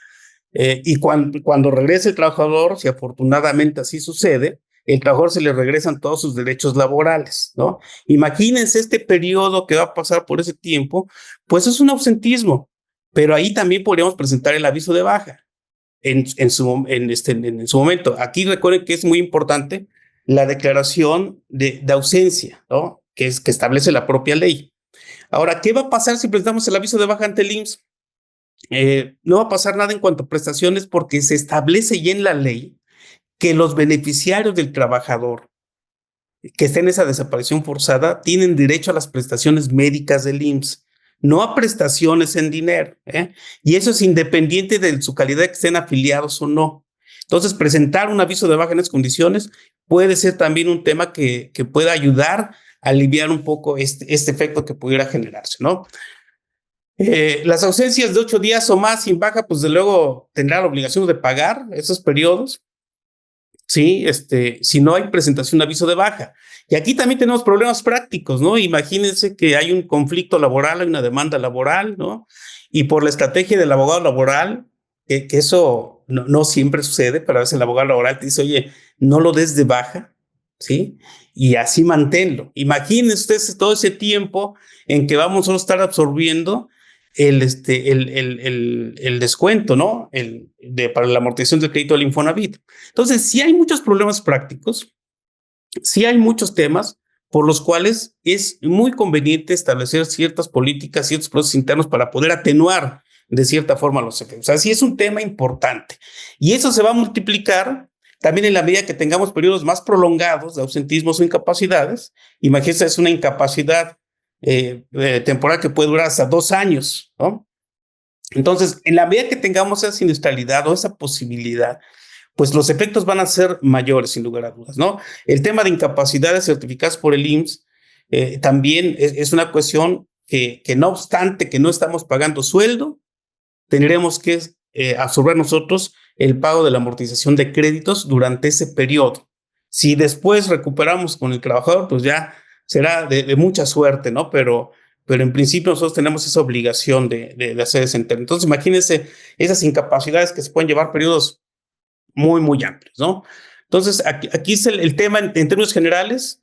Y cuando regrese el trabajador, si afortunadamente así sucede, el trabajador se le regresan todos sus derechos laborales, ¿no? Imagínense este periodo que va a pasar por ese tiempo, pues es un ausentismo, pero ahí también podríamos presentar el aviso de baja en su momento. Aquí recuerden que es muy importante la declaración de ausencia, ¿no? Que establece la propia ley. Ahora, ¿qué va a pasar si presentamos el aviso de baja ante el IMSS? No va a pasar nada en cuanto a prestaciones porque se establece ya en la ley que los beneficiarios del trabajador que esté en esa desaparición forzada tienen derecho a las prestaciones médicas del IMSS, no a prestaciones en dinero, ¿eh? Y eso es independiente de su calidad de que estén afiliados o no. Entonces, presentar un aviso de baja en esas condiciones puede ser también un tema que pueda ayudar a aliviar un poco este efecto que pudiera generarse, ¿no? Las ausencias de 8 días o más sin baja, pues de luego tendrá la obligación de pagar esos periodos, ¿sí? Si no hay presentación de aviso de baja. Y aquí también tenemos problemas prácticos, ¿no? Imagínense que hay un conflicto laboral, hay una demanda laboral, ¿no? Y por la estrategia del abogado laboral, que eso no siempre sucede, pero a veces el abogado laboral te dice, oye, no lo des de baja, ¿sí? Y así manténlo. Imagínense ustedes todo ese tiempo en que vamos a estar absorbiendo el descuento, ¿no? Para la amortización del crédito del Infonavit. Entonces, sí hay muchos problemas prácticos, sí hay muchos temas por los cuales es muy conveniente establecer ciertas políticas, ciertos procesos internos para poder atenuar de cierta forma los efectos. O sea, sí es un tema importante. Y eso se va a multiplicar también en la medida que tengamos periodos más prolongados de ausentismos o incapacidades. Imagínense, es una incapacidad temporal que puede durar hasta 2 años, ¿no? Entonces, en la medida que tengamos esa siniestralidad o esa posibilidad, pues los efectos van a ser mayores, sin lugar a dudas, ¿no? El tema de incapacidades certificadas por el IMSS también es una cuestión que no obstante que no estamos pagando sueldo, tendremos que absorber nosotros el pago de la amortización de créditos durante ese periodo. Si después recuperamos con el trabajador, pues ya será de mucha suerte, ¿no? Pero en principio nosotros tenemos esa obligación de hacer ese interno. Entonces, imagínense esas incapacidades que se pueden llevar periodos muy amplios, ¿no? Entonces, aquí es el tema en términos generales.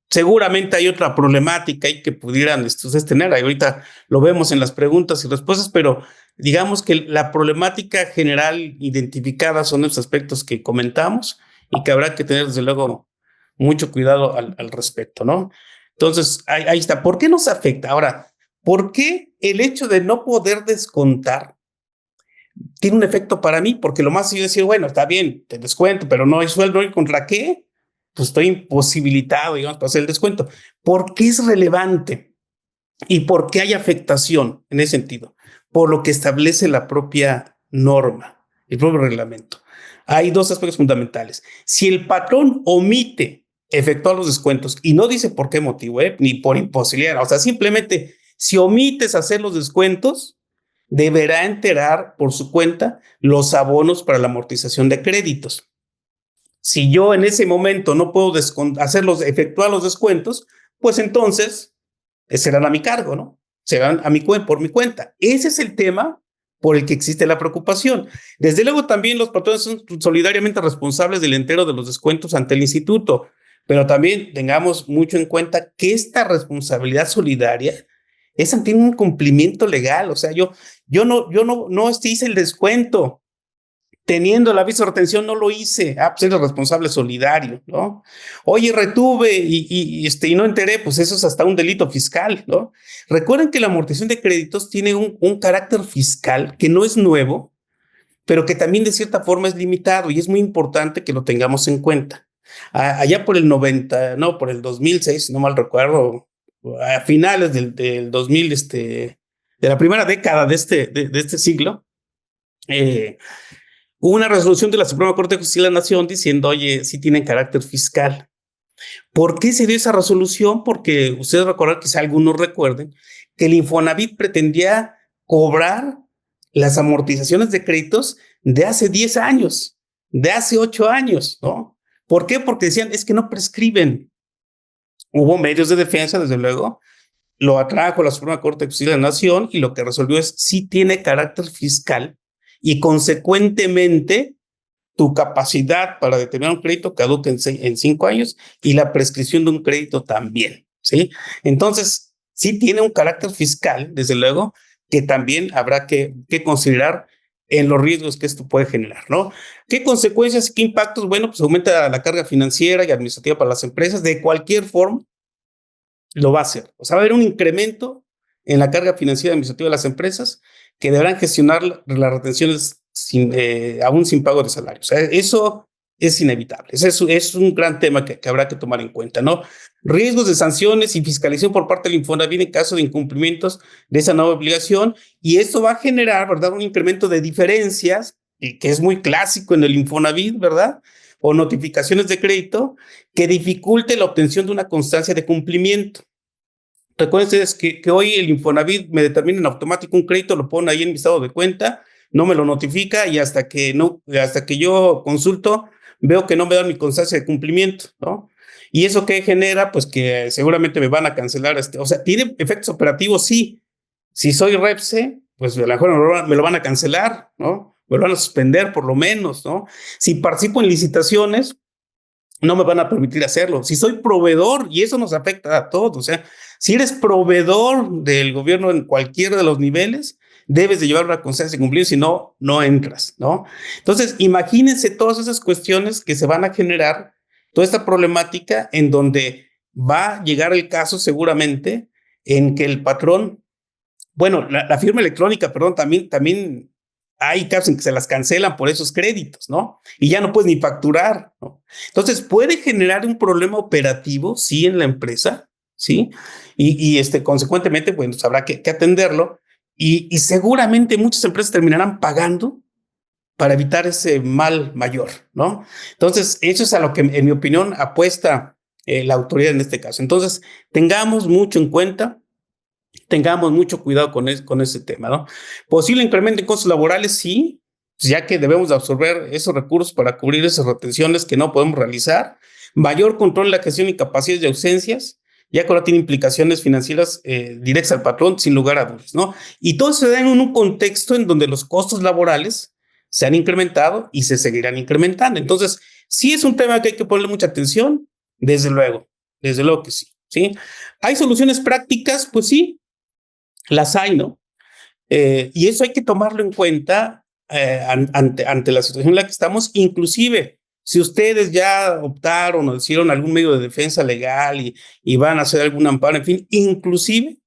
Seguramente hay otra problemática ahí que pudieran ustedes tener. Ahorita lo vemos en las preguntas y respuestas, pero digamos que la problemática general identificada son los aspectos que comentamos y que habrá que tener, desde luego, mucho cuidado al respecto, ¿no? Entonces, ahí está. ¿Por qué nos afecta? Ahora, ¿por qué el hecho de no poder descontar tiene un efecto para mí? Porque lo más es decir, bueno, está bien, te descuento, pero no hay sueldo. ¿Y contra qué? Pues estoy imposibilitado, digamos, para hacer el descuento. ¿Por qué es relevante? ¿Y por qué hay afectación en ese sentido? Por lo que establece la propia norma, el propio reglamento. Hay dos aspectos fundamentales. Si el patrón omite efectuar los descuentos y no dice por qué motivo, ni por imposibilidad, o sea, simplemente si omites hacer los descuentos, deberá enterar por su cuenta los abonos para la amortización de créditos. Si yo en ese momento no puedo efectuar los descuentos, pues entonces serán a mi cargo, ¿no? Serán por mi cuenta. Ese es el tema por el que existe la preocupación. Desde luego también los patrones son solidariamente responsables del entero de los descuentos ante el instituto, pero también tengamos mucho en cuenta que esta responsabilidad solidaria tiene un cumplimiento legal. O sea, yo no hice el descuento, teniendo el aviso de retención no lo hice, pues eres responsable solidario, ¿no? Oye, retuve y no enteré, pues eso es hasta un delito fiscal, ¿no? Recuerden que la amortización de créditos tiene un carácter fiscal que no es nuevo, pero que también de cierta forma es limitado y es muy importante que lo tengamos en cuenta. Allá por el 90, no, por el 2006, no mal recuerdo, a finales del 2000, de la primera década de este siglo, hubo una resolución de la Suprema Corte de Justicia de la Nación diciendo, oye, sí tienen carácter fiscal. ¿Por qué se dio esa resolución? Porque ustedes recuerdan, quizá algunos recuerden, que el Infonavit pretendía cobrar las amortizaciones de créditos de hace 10 años, de hace 8 años, ¿no? ¿Por qué? Porque decían, es que no prescriben. Hubo medios de defensa, desde luego, lo atrajo la Suprema Corte de Justicia de la Nación y lo que resolvió es sí tiene carácter fiscal y consecuentemente tu capacidad para determinar un crédito caduca en 5 años y la prescripción de un crédito también, ¿sí? Entonces, sí tiene un carácter fiscal, desde luego, que también habrá que considerar en los riesgos que esto puede generar, ¿no? ¿Qué consecuencias y qué impactos? Bueno, pues aumenta la carga financiera y administrativa para las empresas. De cualquier forma, lo va a hacer. O sea, va a haber un incremento en la carga financiera y administrativa de las empresas que deberán gestionar las retenciones aún sin pago de salario. O sea, eso es inevitable. Es un gran tema que habrá que tomar en cuenta, ¿no? Riesgos de sanciones y fiscalización por parte del Infonavit en caso de incumplimientos de esa nueva obligación. Y esto va a generar, ¿verdad?, un incremento de diferencias, y que es muy clásico en el Infonavit, ¿verdad?, o notificaciones de crédito que dificulte la obtención de una constancia de cumplimiento. Recuerden ustedes que hoy el Infonavit me determina en automático un crédito, lo pone ahí en mi estado de cuenta, no me lo notifica y hasta que yo consulto, veo que no me dan mi constancia de cumplimiento, ¿no? Y eso que genera, pues que seguramente me van a cancelar. O sea, tiene efectos operativos, sí. Si soy Repse, pues a lo mejor me lo van a cancelar, ¿no? Me lo van a suspender por lo menos, ¿no? Si participo en licitaciones, no me van a permitir hacerlo. Si soy proveedor, y eso nos afecta a todos, o sea, si eres proveedor del gobierno en cualquiera de los niveles, debes de llevar una constancia de cumplir, si no, no entras, ¿no? Entonces, imagínense todas esas cuestiones que se van a generar, toda esta problemática en donde va a llegar el caso seguramente en que el patrón, bueno, la firma electrónica, perdón, también hay casos en que se las cancelan por esos créditos, ¿no? Y ya no puedes ni facturar, ¿no? Entonces, puede generar un problema operativo, sí, en la empresa, ¿sí? Consecuentemente, bueno, pues habrá que atenderlo y seguramente muchas empresas terminarán pagando para evitar ese mal mayor, ¿no? Entonces, eso es a lo que, en mi opinión, apuesta la autoridad en este caso. Entonces, tengamos mucho en cuenta, tengamos mucho cuidado con ese tema, ¿no? Posible incremento en costos laborales, sí, pues ya que debemos de absorber esos recursos para cubrir esas retenciones que no podemos realizar. Mayor control en la gestión y capacidades de ausencias, ya que ahora tiene implicaciones financieras directas al patrón, sin lugar a dudas, ¿no? Y todo se da en un contexto en donde los costos laborales se han incrementado y se seguirán incrementando. Entonces, sí es un tema que hay que ponerle mucha atención, desde luego que sí, ¿sí? ¿Hay soluciones prácticas? Pues sí, las hay, ¿no? Y eso hay que tomarlo en cuenta ante la situación en la que estamos, inclusive si ustedes ya optaron o hicieron algún medio de defensa legal y van a hacer algún amparo, en fin, inclusive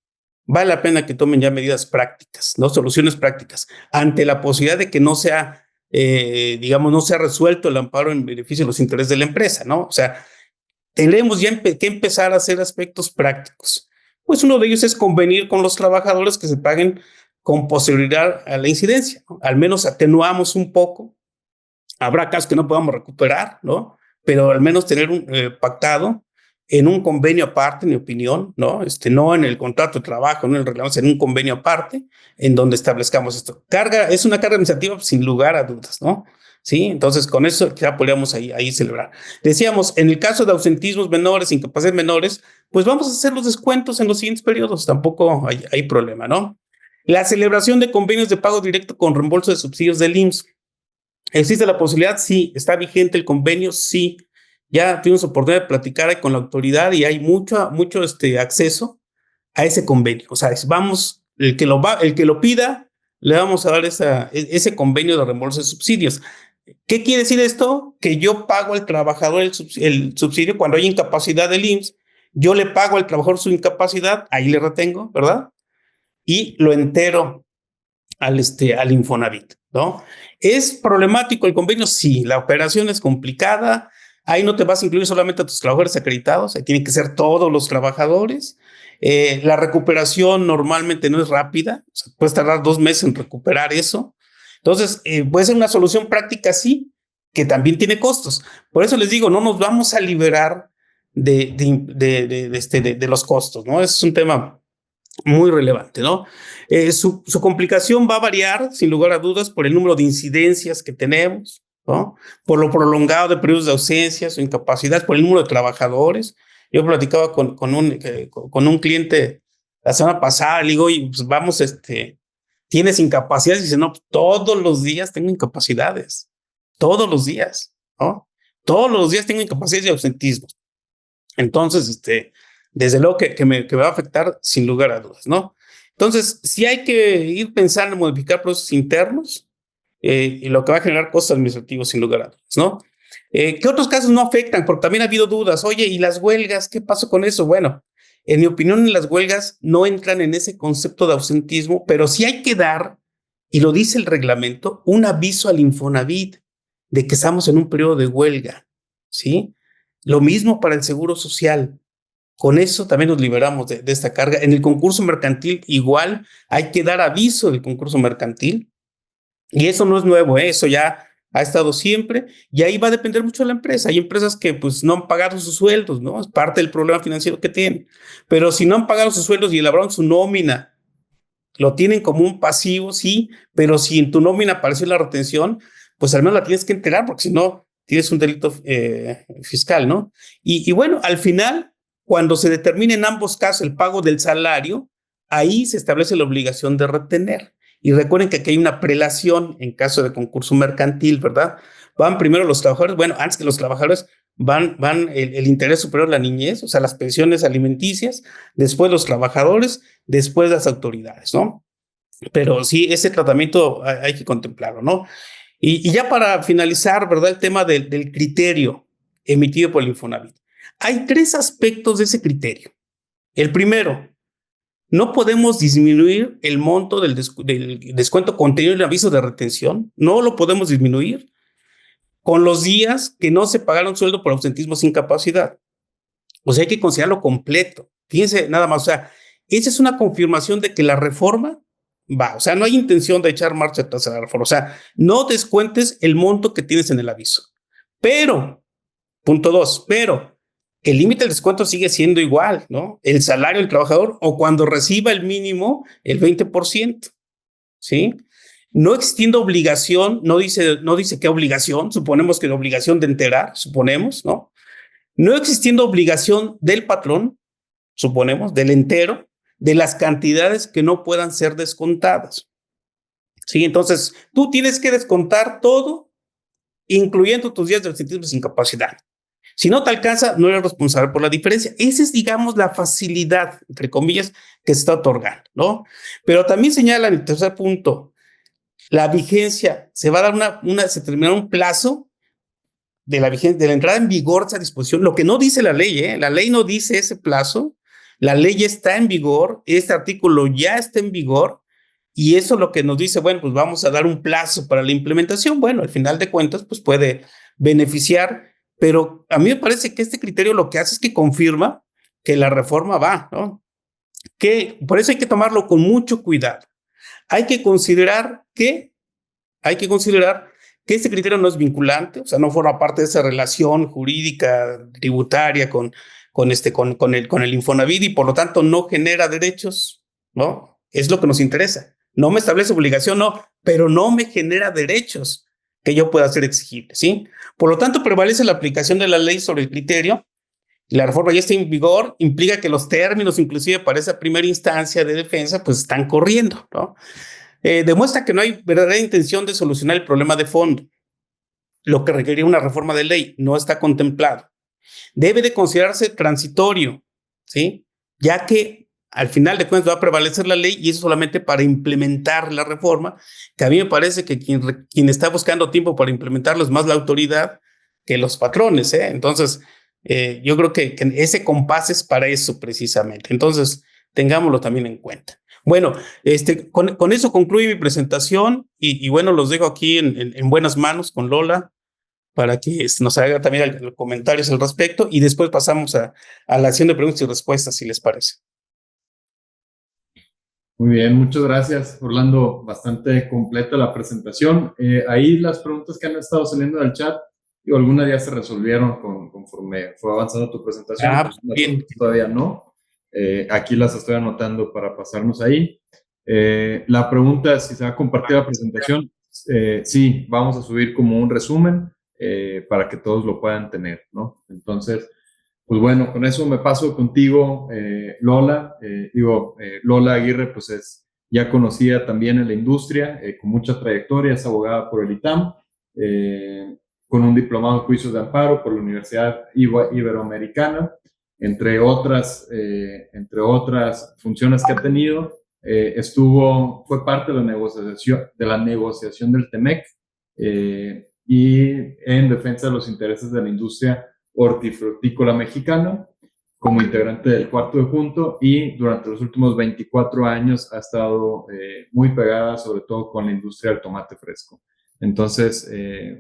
vale la pena que tomen ya medidas prácticas, ¿no? Soluciones prácticas, ante la posibilidad de que no sea, digamos, no sea resuelto el amparo en beneficio de los intereses de la empresa, ¿no? O sea, tendremos ya que empezar a hacer aspectos prácticos. Pues uno de ellos es convenir con los trabajadores que se paguen con posterioridad a la incidencia, ¿no? Al menos atenuamos un poco. Habrá casos que no podamos recuperar, ¿no? Pero al menos tener pactado en un convenio aparte, en mi opinión, ¿no? No en el contrato de trabajo, no en el reglamento, en un convenio aparte en donde establezcamos esto. Es una carga administrativa sin lugar a dudas, ¿no? Sí, entonces con eso ya podríamos ahí celebrar. Decíamos, en el caso de ausentismos menores, incapacidades menores, pues vamos a hacer los descuentos en los siguientes periodos, tampoco hay problema, ¿no? La celebración de convenios de pago directo con reembolso de subsidios del IMSS. ¿Existe la posibilidad? Sí. ¿Está vigente el convenio? Sí. Ya tuvimos oportunidad de platicar ahí con la autoridad y hay mucho acceso a ese convenio. O sea, vamos, el que lo pida, le vamos a dar ese convenio de reembolso de subsidios. ¿Qué quiere decir esto? Que yo pago al trabajador el subsidio cuando hay incapacidad del IMSS, yo le pago al trabajador su incapacidad, ahí le retengo, ¿verdad? Y lo entero al Infonavit, ¿no? ¿Es problemático el convenio? Sí, la operación es complicada. Ahí no te vas a incluir solamente a tus trabajadores acreditados, ahí tienen que ser todos los trabajadores. La recuperación normalmente no es rápida, o sea, puedes tardar 2 meses en recuperar eso. Entonces, puede ser una solución práctica, sí, que también tiene costos. Por eso les digo, no nos vamos a liberar de los costos, ¿no? Es un tema muy relevante, ¿no? Su complicación va a variar, sin lugar a dudas, por el número de incidencias que tenemos, ¿no? Por lo prolongado de periodos de ausencias o incapacidad, por el número de trabajadores. Yo platicaba con un cliente la semana pasada, le digo, oye, pues vamos, tienes incapacidades, y dice, no, todos los días tengo incapacidades, todos los días, ¿no? Todos los días tengo incapacidades y ausentismo. Entonces, desde luego que me va a afectar sin lugar a dudas, ¿no? Entonces, sí hay que ir pensando en modificar procesos internos y lo que va a generar costos administrativos sin lugar a dudas, ¿no? ¿Qué otros casos no afectan? Porque también ha habido dudas. Oye, ¿y las huelgas? ¿Qué pasó con eso? Bueno, en mi opinión, las huelgas no entran en ese concepto de ausentismo, pero sí hay que dar, y lo dice el reglamento, un aviso al Infonavit de que estamos en un periodo de huelga, ¿sí? Lo mismo para el seguro social. Con eso también nos liberamos de esta carga. En el concurso mercantil igual hay que dar aviso del concurso mercantil y eso no es nuevo, ¿eh? Eso ya ha estado siempre y ahí va a depender mucho de la empresa. Hay empresas que pues no han pagado sus sueldos, ¿no? Es parte del problema financiero que tienen. Pero si no han pagado sus sueldos y elaboraron su nómina, lo tienen como un pasivo, sí, pero si en tu nómina apareció la retención, pues al menos la tienes que enterar, porque si no, tienes un delito fiscal, ¿no? Y bueno, al final, cuando se determine en ambos casos el pago del salario, ahí se establece la obligación de retener. Y recuerden que aquí hay una prelación en caso de concurso mercantil, ¿verdad? Van primero los trabajadores, bueno, antes que los trabajadores van el interés superior a la niñez, o sea, las pensiones alimenticias, después los trabajadores, después las autoridades, ¿no? Pero sí, ese tratamiento hay que contemplarlo, ¿no? Y ya para finalizar, ¿verdad? El tema del criterio emitido por el Infonavit. Hay 3 aspectos de ese criterio. El primero, no podemos disminuir el monto del descuento contenido en el aviso de retención. No lo podemos disminuir con los días que no se pagaron sueldo por ausentismo sin capacidad. O sea, hay que considerarlo completo. Fíjense nada más, o sea, esa es una confirmación de que la reforma va. O sea, no hay intención de echar marcha atrás a la reforma. O sea, no descuentes el monto que tienes en el aviso. Pero, punto 2, pero el límite del descuento sigue siendo igual, ¿no? El salario del trabajador o cuando reciba el mínimo, el 20%, ¿sí? No existiendo obligación, no dice qué obligación, suponemos que la obligación de enterar, suponemos, ¿no? No existiendo obligación del patrón, suponemos, del entero, de las cantidades que no puedan ser descontadas. ¿Sí? Entonces, tú tienes que descontar todo, incluyendo tus días de ausentismo sin capacidad. Si no te alcanza, no eres responsable por la diferencia. Esa es, digamos, la facilidad, entre comillas, que se está otorgando, ¿no? Pero también señala en el tercer punto, la vigencia, se va a dar se terminará un plazo de la entrada en vigor de esa disposición, lo que no dice la ley, la ley no dice ese plazo, la ley está en vigor, este artículo ya está en vigor y eso es lo que nos dice, bueno, pues vamos a dar un plazo para la implementación, bueno, al final de cuentas, pues puede beneficiar, pero a mí me parece que este criterio lo que hace es que confirma que la reforma va, ¿no? Que por eso hay que tomarlo con mucho cuidado. Hay que considerar que este criterio no es vinculante, o sea, no forma parte de esa relación jurídica tributaria con el Infonavit y por lo tanto no genera derechos, ¿no? Es lo que nos interesa. No me establece obligación, no, pero no me genera derechos que yo pueda hacer exigibles, ¿sí? Por lo tanto, prevalece la aplicación de la ley sobre el criterio. La reforma ya está en vigor, implica que los términos, inclusive para esa primera instancia de defensa, pues están corriendo, ¿no? Demuestra que no hay verdadera intención de solucionar el problema de fondo, lo que requería una reforma de ley, no está contemplado. Debe de considerarse transitorio, ¿sí? Ya que al final de cuentas va a prevalecer la ley y eso solamente para implementar la reforma, que a mí me parece que quien está buscando tiempo para implementarlo es más la autoridad que los patrones, ¿eh? Entonces, yo creo que ese compás es para eso precisamente. Entonces, tengámoslo también en cuenta. Bueno, con eso concluye mi presentación y bueno, los dejo aquí en buenas manos con Lola para que nos haga también comentarios al respecto y después pasamos a la acción de preguntas y respuestas, si les parece. Muy bien, muchas gracias, Orlando. Bastante completa la presentación. Ahí las preguntas que han estado saliendo del chat, y algunas ya se resolvieron conforme fue avanzando tu presentación, las Bien. otras todavía no. Aquí las estoy anotando para pasarnos ahí. La pregunta es si se va a compartir la presentación. Sí, vamos a subir como un resumen para que todos lo puedan tener, ¿no? Entonces, pues bueno, con eso me paso contigo, Lola. Lola Aguirre, pues es ya conocida también en la industria, con mucha trayectoria, es abogada por el ITAM, con un diplomado en juicios de amparo por la Universidad Iberoamericana, entre otras funciones que ha tenido. Fue parte de la negociación del TEMEC y en defensa de los intereses de la industria hortifrutícola mexicana como integrante del cuarto de junto y durante los últimos 24 años ha estado muy pegada sobre todo con la industria del tomate fresco. Entonces,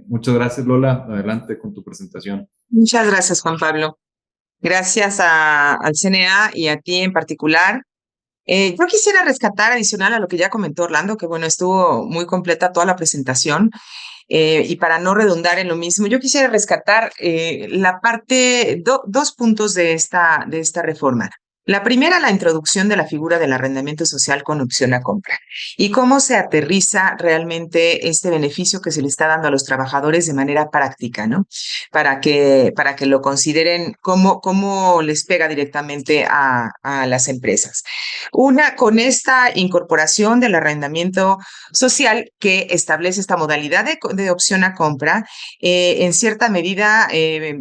muchas gracias Lola, adelante con tu presentación. Muchas gracias, Juan Pablo. Gracias al CNA y a ti en particular. Yo quisiera rescatar adicional a lo que ya comentó Orlando, que bueno, estuvo muy completa toda la presentación. Y para no redundar en lo mismo, yo quisiera rescatar dos puntos de esta reforma. La primera, la introducción de la figura del arrendamiento social con opción a compra y cómo se aterriza realmente este beneficio que se le está dando a los trabajadores de manera práctica, ¿no? Para que lo consideren cómo les pega directamente a las empresas. Una, con esta incorporación del arrendamiento social que establece esta modalidad de opción a compra, en cierta medida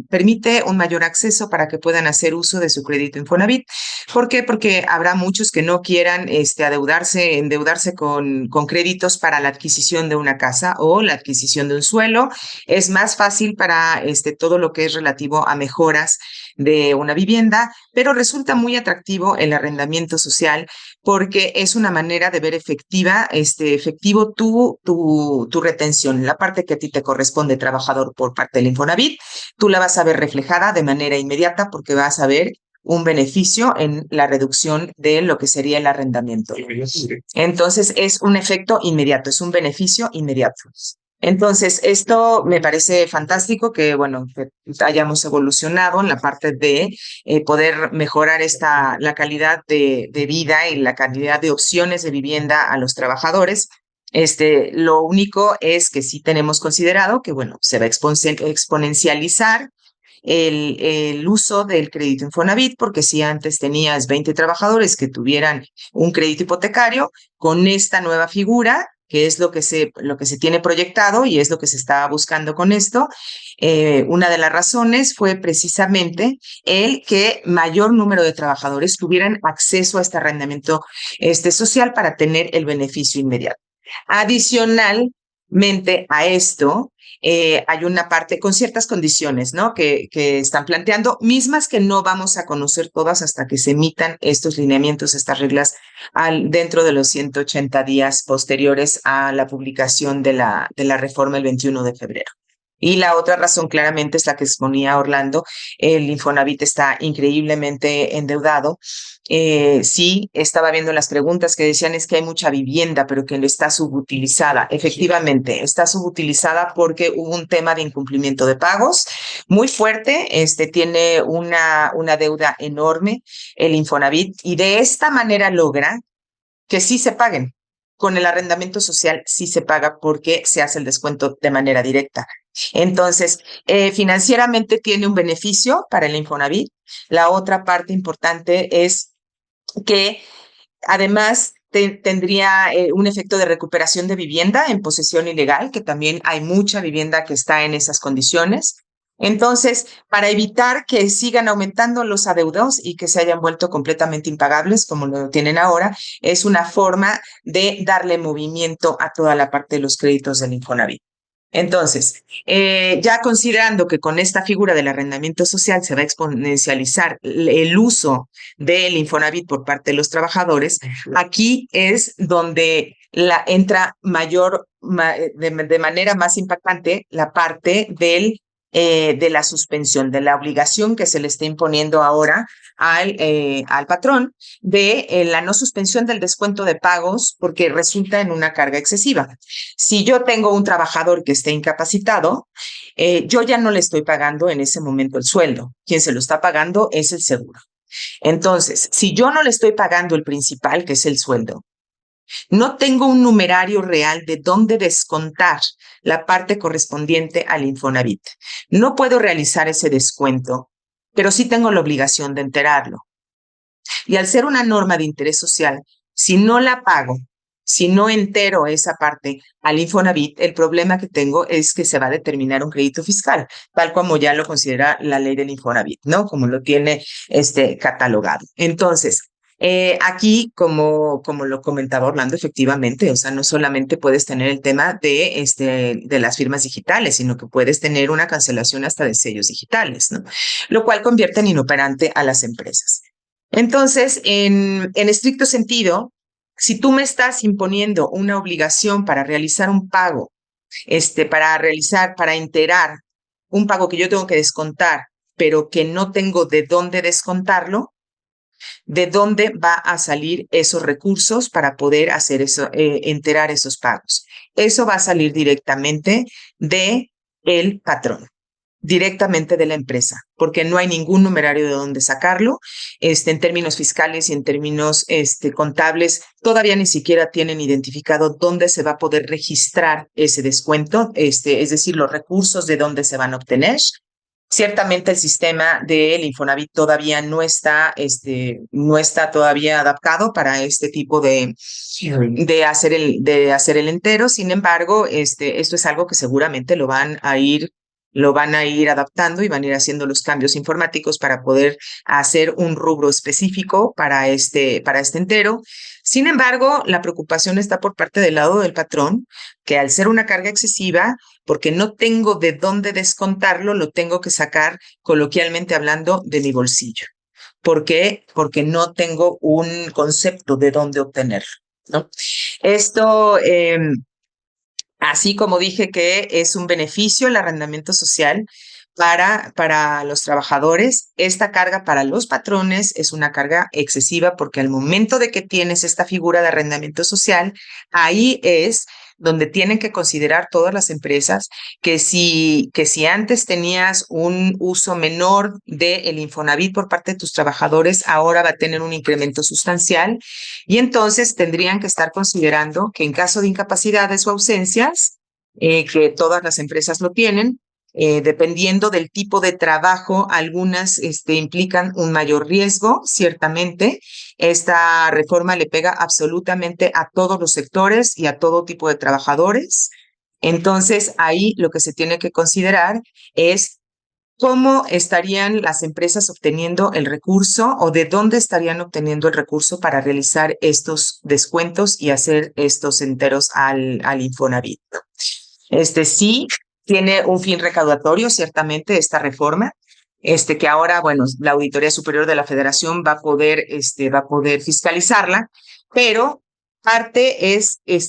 permite un mayor acceso para que puedan hacer uso de su crédito Infonavit. ¿Por qué? Porque habrá muchos que no quieran endeudarse con créditos para la adquisición de una casa o la adquisición de un suelo. Es más fácil para todo lo que es relativo a mejoras de una vivienda, pero resulta muy atractivo el arrendamiento social porque es una manera de ver efectivo tu retención. La parte que a ti te corresponde, trabajador, por parte del Infonavit, tú la vas a ver reflejada de manera inmediata porque vas a ver un beneficio en la reducción de lo que sería el arrendamiento. Entonces, es un efecto inmediato, es un beneficio inmediato. Entonces, esto me parece fantástico que, bueno, que hayamos evolucionado en la parte de poder mejorar la calidad de vida y la calidad de opciones de vivienda a los trabajadores. Lo único es que sí tenemos considerado que, bueno, se va a exponencializar el uso del crédito Infonavit, porque si antes tenías 20 trabajadores que tuvieran un crédito hipotecario, con esta nueva figura, que es lo que se tiene proyectado y es lo que se está buscando con esto, una de las razones fue precisamente el que mayor número de trabajadores tuvieran acceso a este arrendamiento social para tener el beneficio inmediato. Adicionalmente a esto, hay una parte con ciertas condiciones, ¿no? Que están planteando, mismas que no vamos a conocer todas hasta que se emitan estos lineamientos, estas reglas dentro de los 180 días posteriores a la publicación de la reforma el 21 de febrero. Y la otra razón claramente es la que exponía Orlando. El Infonavit está increíblemente endeudado. Sí, estaba viendo las preguntas que decían es que hay mucha vivienda, pero que no está subutilizada. Efectivamente, está subutilizada porque hubo un tema de incumplimiento de pagos muy fuerte. Tiene una deuda enorme el Infonavit y de esta manera logra que sí se paguen. Con el arrendamiento social sí se paga porque se hace el descuento de manera directa. Entonces, financieramente tiene un beneficio para el Infonavit. La otra parte importante es que además tendría un efecto de recuperación de vivienda en posesión ilegal, que también hay mucha vivienda que está en esas condiciones. Entonces, para evitar que sigan aumentando los adeudos y que se hayan vuelto completamente impagables como lo tienen ahora, es una forma de darle movimiento a toda la parte de los créditos del Infonavit. Entonces, ya considerando que con esta figura del arrendamiento social se va a exponencializar el uso del Infonavit por parte de los trabajadores, aquí es donde entra de manera más impactante la parte de la suspensión, de la obligación que se le está imponiendo ahora al patrón de la no suspensión del descuento de pagos porque resulta en una carga excesiva. Si yo tengo un trabajador que esté incapacitado, yo ya no le estoy pagando en ese momento el sueldo. Quien se lo está pagando es el seguro. Entonces, si yo no le estoy pagando el principal, que es el sueldo, no tengo un numerario real de dónde descontar la parte correspondiente al Infonavit. No puedo realizar ese descuento, pero sí tengo la obligación de enterarlo. Y al ser una norma de interés social, si no la pago, si no entero esa parte al Infonavit, el problema que tengo es que se va a determinar un crédito fiscal, tal como ya lo considera la ley del Infonavit, ¿no? Como lo tiene catalogado. Entonces, aquí, como lo comentaba Orlando, efectivamente, o sea, no solamente puedes tener el tema de las firmas digitales, sino que puedes tener una cancelación hasta de sellos digitales, ¿no? Lo cual convierte en inoperante a las empresas. Entonces, en estricto sentido, si tú me estás imponiendo una obligación para realizar un pago, para enterar un pago que yo tengo que descontar, pero que no tengo de dónde descontarlo, ¿de dónde va a salir esos recursos para poder hacer eso, enterar esos pagos? Eso va a salir directamente de el patrón, directamente de la empresa, porque no hay ningún numerario de dónde sacarlo. En términos fiscales y en términos contables, todavía ni siquiera tienen identificado dónde se va a poder registrar ese descuento, es decir, los recursos de dónde se van a obtener. Ciertamente el sistema del Infonavit todavía no está todavía adaptado para este tipo de hacer el entero. Sin embargo, esto es algo que seguramente lo van a ir adaptando y van a ir haciendo los cambios informáticos para poder hacer un rubro específico para este entero. Sin embargo, la preocupación está por parte del lado del patrón, que al ser una carga excesiva, porque no tengo de dónde descontarlo, lo tengo que sacar, coloquialmente hablando, de mi bolsillo. ¿Por qué? Porque no tengo un concepto de dónde obtenerlo, ¿no? Esto, así como dije que es un beneficio el arrendamiento social para los trabajadores, esta carga para los patrones es una carga excesiva porque al momento de que tienes esta figura de arrendamiento social, ahí es donde tienen que considerar todas las empresas que si antes tenías un uso menor del Infonavit por parte de tus trabajadores, ahora va a tener un incremento sustancial y entonces tendrían que estar considerando que en caso de incapacidades o ausencias, que todas las empresas lo tienen, dependiendo del tipo de trabajo, algunas implican un mayor riesgo, ciertamente. Esta reforma le pega absolutamente a todos los sectores y a todo tipo de trabajadores. Entonces, ahí lo que se tiene que considerar es cómo estarían las empresas obteniendo el recurso o de dónde estarían obteniendo el recurso para realizar estos descuentos y hacer estos enteros al Infonavit. Sí tiene un fin recaudatorio, ciertamente, esta reforma, que ahora, bueno, la Auditoría Superior de la Federación va a poder fiscalizarla, pero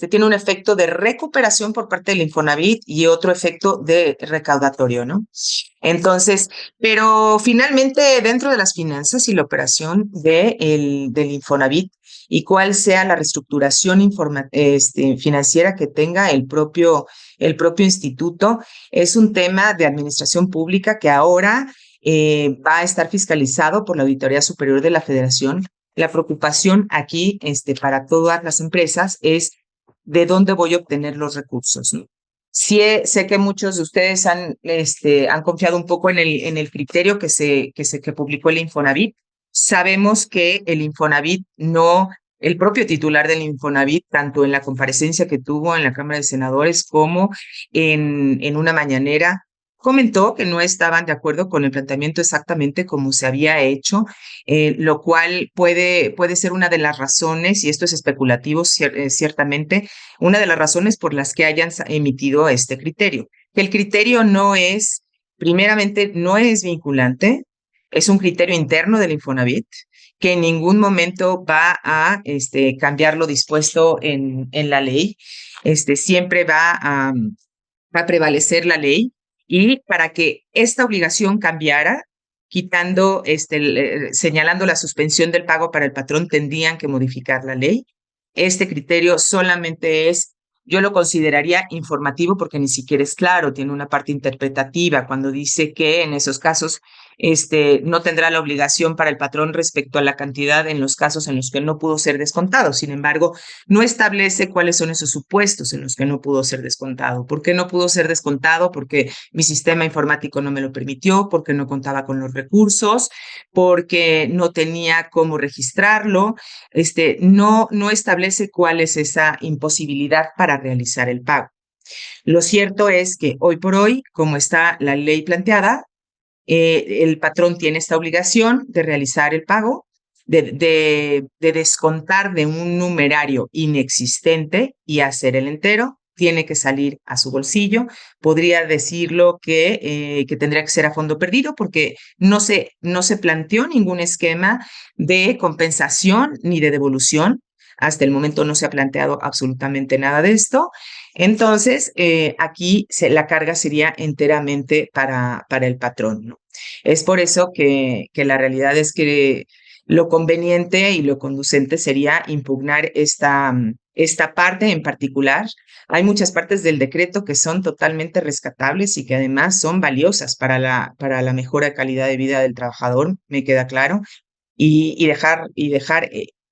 tiene un efecto de recuperación por parte del Infonavit y otro efecto de recaudatorio, ¿no? Entonces, pero finalmente dentro de las finanzas y la operación del Infonavit y cuál sea la reestructuración financiera que tenga el propio instituto, es un tema de administración pública que ahora va a estar fiscalizado por la Auditoría Superior de la Federación. La preocupación aquí para todas las empresas es de dónde voy a obtener los recursos, ¿no? Sí, sé que muchos de ustedes han confiado un poco en el criterio que publicó el Infonavit. Sabemos que el Infonavit el propio titular del Infonavit, tanto en la comparecencia que tuvo en la Cámara de Senadores como en una mañanera, comentó que no estaban de acuerdo con el planteamiento exactamente como se había hecho, lo cual puede ser una de las razones, y esto es especulativo ciertamente, una de las razones por las que hayan emitido este criterio. Que el criterio no es, primeramente, no es vinculante, es un criterio interno del Infonavit, que en ningún momento va a cambiar lo dispuesto en la ley. Siempre va a prevalecer la ley, y para que esta obligación cambiara, quitando, señalando la suspensión del pago para el patrón, tendrían que modificar la ley. Este criterio solamente es, yo lo consideraría informativo porque ni siquiera es claro, tiene una parte interpretativa cuando dice que en esos casos no tendrá la obligación para el patrón respecto a la cantidad en los casos en los que no pudo ser descontado. Sin embargo, no establece cuáles son esos supuestos en los que no pudo ser descontado. ¿Por qué no pudo ser descontado? Porque mi sistema informático no me lo permitió, porque no contaba con los recursos, porque no tenía cómo registrarlo. No establece cuál es esa imposibilidad para realizar el pago. Lo cierto es que hoy por hoy, como está la ley planteada, el patrón tiene esta obligación de realizar el pago, de descontar de un numerario inexistente y hacer el entero. Tiene que salir a su bolsillo. Podría decirlo que tendría que ser a fondo perdido porque no se planteó ningún esquema de compensación ni de devolución. Hasta el momento no se ha planteado absolutamente nada de esto. Entonces, aquí la carga sería enteramente para el patrón, ¿no? Es por eso que la realidad es que lo conveniente y lo conducente sería impugnar esta parte en particular. Hay muchas partes del decreto que son totalmente rescatables y que además son valiosas para la mejora de calidad de vida del trabajador, me queda claro, y dejar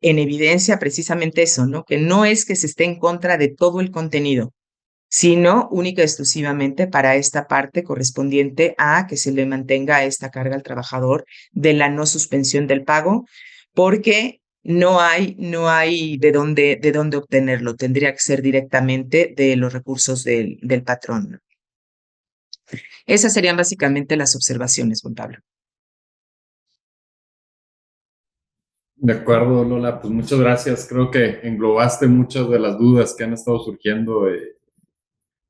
en evidencia precisamente eso, ¿no? Que no es que se esté en contra de todo el contenido, sino única y exclusivamente para esta parte correspondiente a que se le mantenga esta carga al trabajador de la no suspensión del pago, porque no hay de dónde obtenerlo. Tendría que ser directamente de los recursos del patrón. Esas serían básicamente las observaciones, Juan Pablo. De acuerdo, Lola, pues muchas gracias. Creo que englobaste muchas de las dudas que han estado surgiendo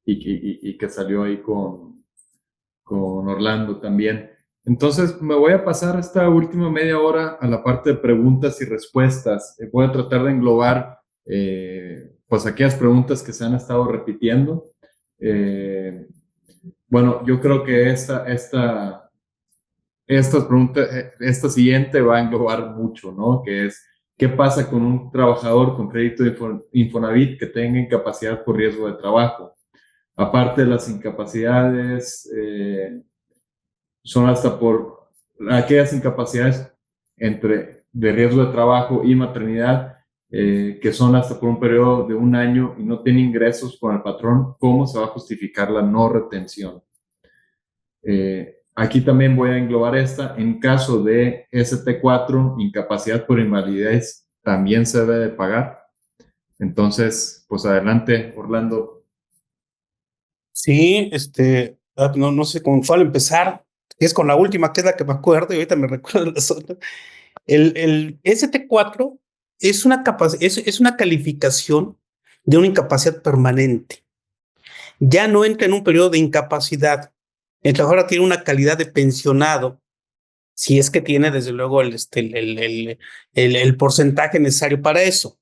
y que salió ahí con Orlando también. Entonces, me voy a pasar esta última media hora a la parte de preguntas y respuestas. Voy a tratar de englobar pues aquellas preguntas que se han estado repitiendo. Bueno, yo creo que esta siguiente va a englobar mucho, ¿no? Que es, ¿qué pasa con un trabajador con crédito de Infonavit que tenga incapacidad por riesgo de trabajo? Aparte de las incapacidades, son hasta por aquellas incapacidades de riesgo de trabajo y maternidad, que son hasta por un periodo de 1 año y no tiene ingresos con el patrón. ¿Cómo se va a justificar la no retención? Aquí también voy a englobar esta. En caso de ST4, incapacidad por invalidez, también se debe de pagar. Entonces, pues adelante, Orlando. Sí, no sé con cuál empezar. Es con la última, que es la que me acuerdo, y ahorita me recuerdo las otras. El ST4 es es una calificación de una incapacidad permanente. Ya no entra en un periodo de incapacidad. El trabajador tiene una calidad de pensionado, si es que tiene, desde luego, el porcentaje necesario para eso.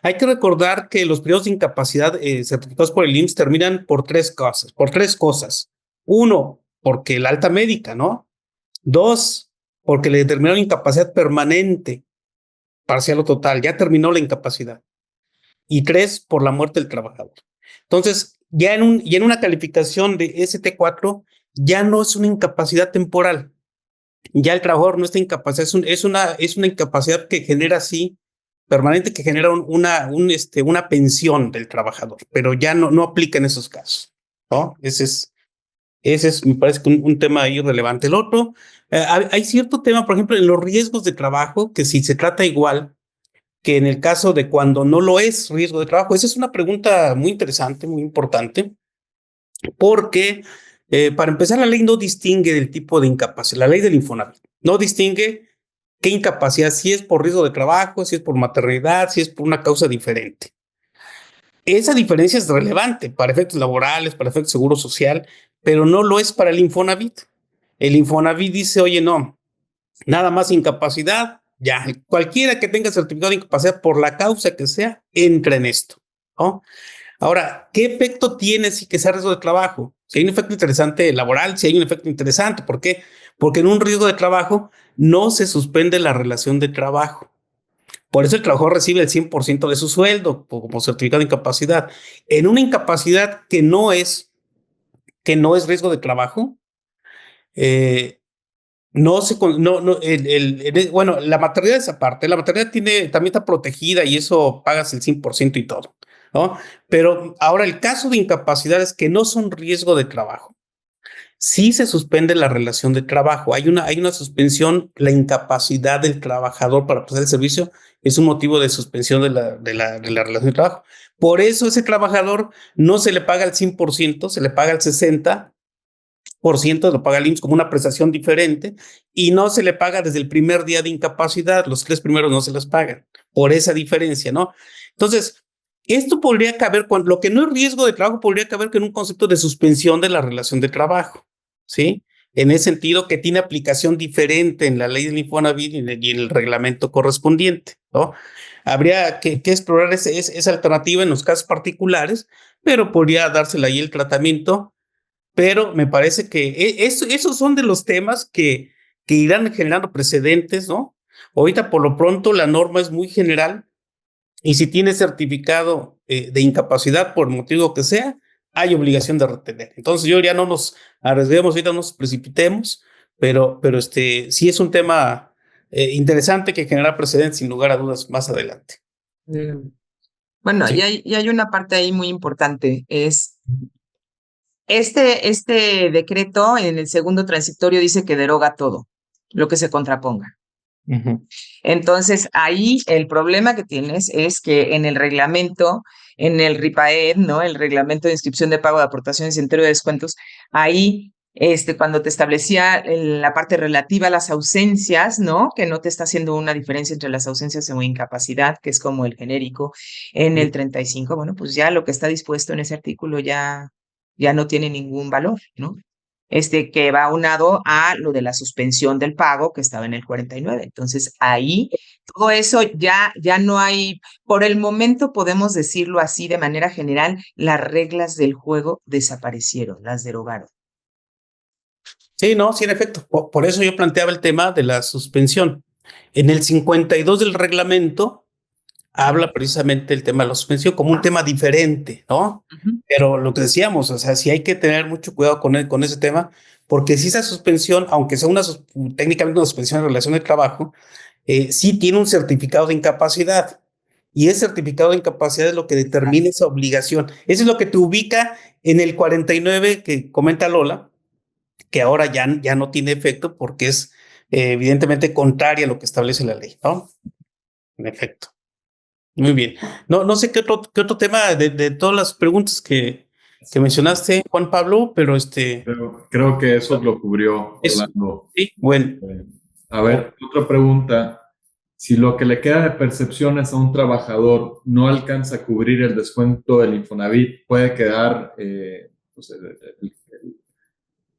Hay que recordar que los periodos de incapacidad certificados por el IMSS terminan por tres cosas. Uno, porque la alta médica, ¿no? Dos, porque le determinaron incapacidad permanente, parcial o total, ya terminó la incapacidad. Y tres, por la muerte del trabajador. Entonces, ya en una calificación de ST4, ya no es una incapacidad temporal. Ya el trabajador no está incapacitado, es una incapacidad que genera así permanente, que genera una pensión del trabajador, pero ya no aplica en esos casos, ¿no? Ese es, me parece que un tema ahí relevante. El otro, hay cierto tema, por ejemplo, en los riesgos de trabajo, que si se trata igual que en el caso de cuando no lo es riesgo de trabajo. Esa es una pregunta muy interesante, muy importante, porque Para empezar, la ley no distingue del tipo de incapacidad. La ley del Infonavit no distingue qué incapacidad, si es por riesgo de trabajo, si es por maternidad, si es por una causa diferente. Esa diferencia es relevante para efectos laborales, para efectos de seguro social, pero no lo es para el Infonavit. El Infonavit dice, oye, no, nada más incapacidad, ya, cualquiera que tenga certificado de incapacidad por la causa que sea, entra en esto, ¿no? Ahora, ¿qué efecto tiene si que sea riesgo de trabajo? Si hay un efecto interesante laboral, si hay un efecto interesante, ¿por qué? Porque en un riesgo de trabajo no se suspende la relación de trabajo. Por eso el trabajador recibe el 100% de su sueldo como certificado de incapacidad. En una incapacidad que no es riesgo de trabajo, eh, no se, no, no, bueno, la maternidad es aparte, la maternidad también está protegida y eso pagas el 100% y todo, ¿no? Pero ahora el caso de incapacidades que no son riesgo de trabajo, sí se suspende la relación de trabajo. Hay una suspensión, la incapacidad del trabajador para prestar el servicio es un motivo de suspensión de la relación de trabajo. Por eso ese trabajador no se le paga el 100%, se le paga el 60%, lo paga el IMSS como una prestación diferente y no se le paga desde el primer día de incapacidad. Los 3 primeros no se les pagan por esa diferencia, ¿no? Entonces, esto podría caber, cuando lo que no es riesgo de trabajo podría caber en un concepto de suspensión de la relación de trabajo, ¿sí? En ese sentido que tiene aplicación diferente en la ley del Infonavit y en el reglamento correspondiente, ¿no? Habría que explorar esa alternativa en los casos particulares, pero podría dársela ahí el tratamiento, pero me parece que esos son de los temas que irán generando precedentes, ¿no? Ahorita por lo pronto la norma es muy general y si tiene certificado de incapacidad por motivo que sea, hay obligación de retener. Entonces yo ya no nos arriesguemos, ahorita no nos precipitemos, pero sí es un tema interesante que genera precedentes sin lugar a dudas más adelante. Bueno, Sí. y hay una parte ahí muy importante, es este decreto en el segundo transitorio dice que deroga todo lo que se contraponga. Uh-huh. Entonces, ahí el problema que tienes es que en el reglamento, en el RIPAED, ¿no? El reglamento de inscripción de pago de aportaciones y entero de descuentos, ahí, cuando te establecía la parte relativa a las ausencias, ¿no? Que no te está haciendo una diferencia entre las ausencias o incapacidad, que es como el genérico, en el 35, bueno, pues ya lo que está dispuesto en ese artículo ya no tiene ningún valor, ¿no? Que va aunado a lo de la suspensión del pago que estaba en el 49. Entonces, ahí todo eso ya no hay, por el momento podemos decirlo así de manera general, las reglas del juego desaparecieron, las derogaron. Sí, no, sí, en efecto. Por eso yo planteaba el tema de la suspensión. En el 52 del reglamento habla precisamente el tema de la suspensión como un tema diferente, ¿no? Uh-huh. Pero lo que decíamos, o sea, sí hay que tener mucho cuidado con ese tema, porque si esa suspensión, aunque sea técnicamente una suspensión en relación de trabajo, sí tiene un certificado de incapacidad. Y ese certificado de incapacidad es lo que determina esa obligación. Eso es lo que te ubica en el 49 que comenta Lola, que ahora ya no tiene efecto porque es evidentemente contraria a lo que establece la ley, ¿no? En efecto. Muy bien. No sé qué otro tema de todas las preguntas que mencionaste, Juan Pablo, pero Creo que eso lo cubrió eso. Orlando. Sí, bueno. Eh, a ver, otra pregunta. Si lo que le queda de percepciones a un trabajador no alcanza a cubrir el descuento del Infonavit, puede quedar pues,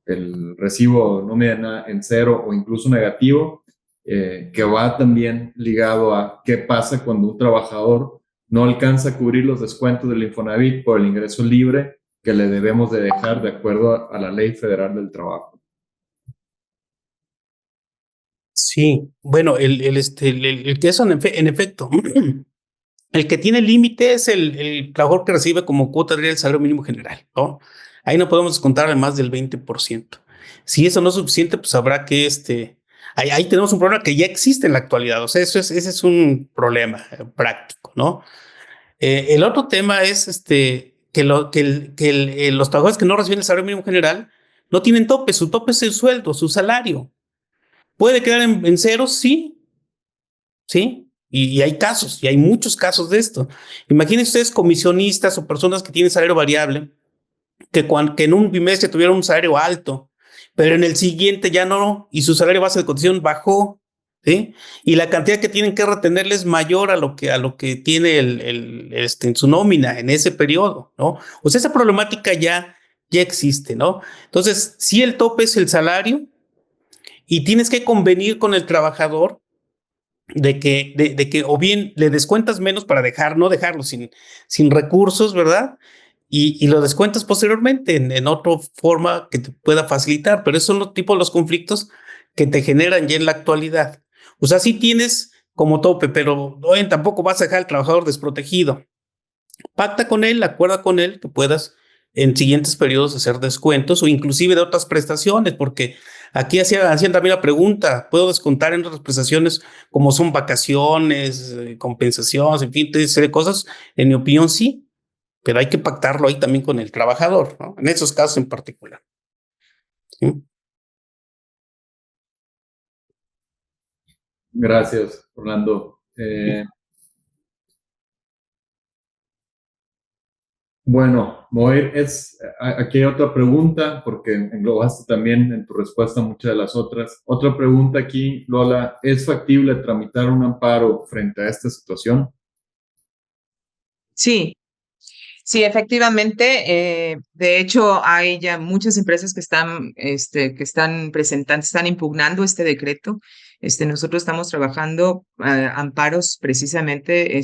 el recibo nómina en cero o incluso negativo, que va también ligado a qué pasa cuando un trabajador no alcanza a cubrir los descuentos del Infonavit por el ingreso libre que le debemos de dejar de acuerdo a la Ley Federal del Trabajo. Sí, bueno, el que eso en efecto, el que tiene límite es el trabajador que recibe como cuota diaria el salario mínimo general, ¿no? Ahí no podemos descontar más del 20%. Si eso no es suficiente, pues habrá que, ahí tenemos un problema que ya existe en la actualidad, o sea, ese es un problema práctico, ¿no? El otro tema es los trabajadores que no reciben el salario mínimo general no tienen tope, su tope es el sueldo, su salario. ¿Puede quedar en ceros? Sí, sí. Y hay casos, y hay muchos casos de esto. Imaginen ustedes comisionistas o personas que tienen salario variable que en un bimestre tuviera un salario alto, pero en el siguiente ya no, y su salario base de cotización bajó, ¿sí? Y la cantidad que tienen que retenerle es mayor a lo que tiene en su nómina en ese periodo, ¿no? O sea, esa problemática ya existe, ¿no? Entonces, si el tope es el salario y tienes que convenir con el trabajador de que o bien le descuentas menos para no dejarlo sin recursos, ¿verdad? Y lo descuentas posteriormente en otra forma que te pueda facilitar, pero esos son los tipos de los conflictos que te generan ya en la actualidad. O sea, sí tienes como tope, pero oye, tampoco vas a dejar al trabajador desprotegido. Pacta con él, acuerda con él que puedas en siguientes periodos hacer descuentos o inclusive de otras prestaciones, porque aquí hacían también la pregunta, ¿puedo descontar en otras prestaciones como son vacaciones, compensaciones, en fin, toda serie de cosas? En mi opinión, sí, pero hay que pactarlo ahí también con el trabajador, ¿no? En esos casos en particular. ¿Sí? Gracias, Orlando. Bueno, Moir, aquí hay otra pregunta, porque englobaste también en tu respuesta muchas de las otras. Otra pregunta aquí, Lola, ¿es factible tramitar un amparo frente a esta situación? Sí, sí, efectivamente. De hecho, hay ya muchas empresas que están presentando, están impugnando este decreto. Nosotros estamos trabajando amparos precisamente,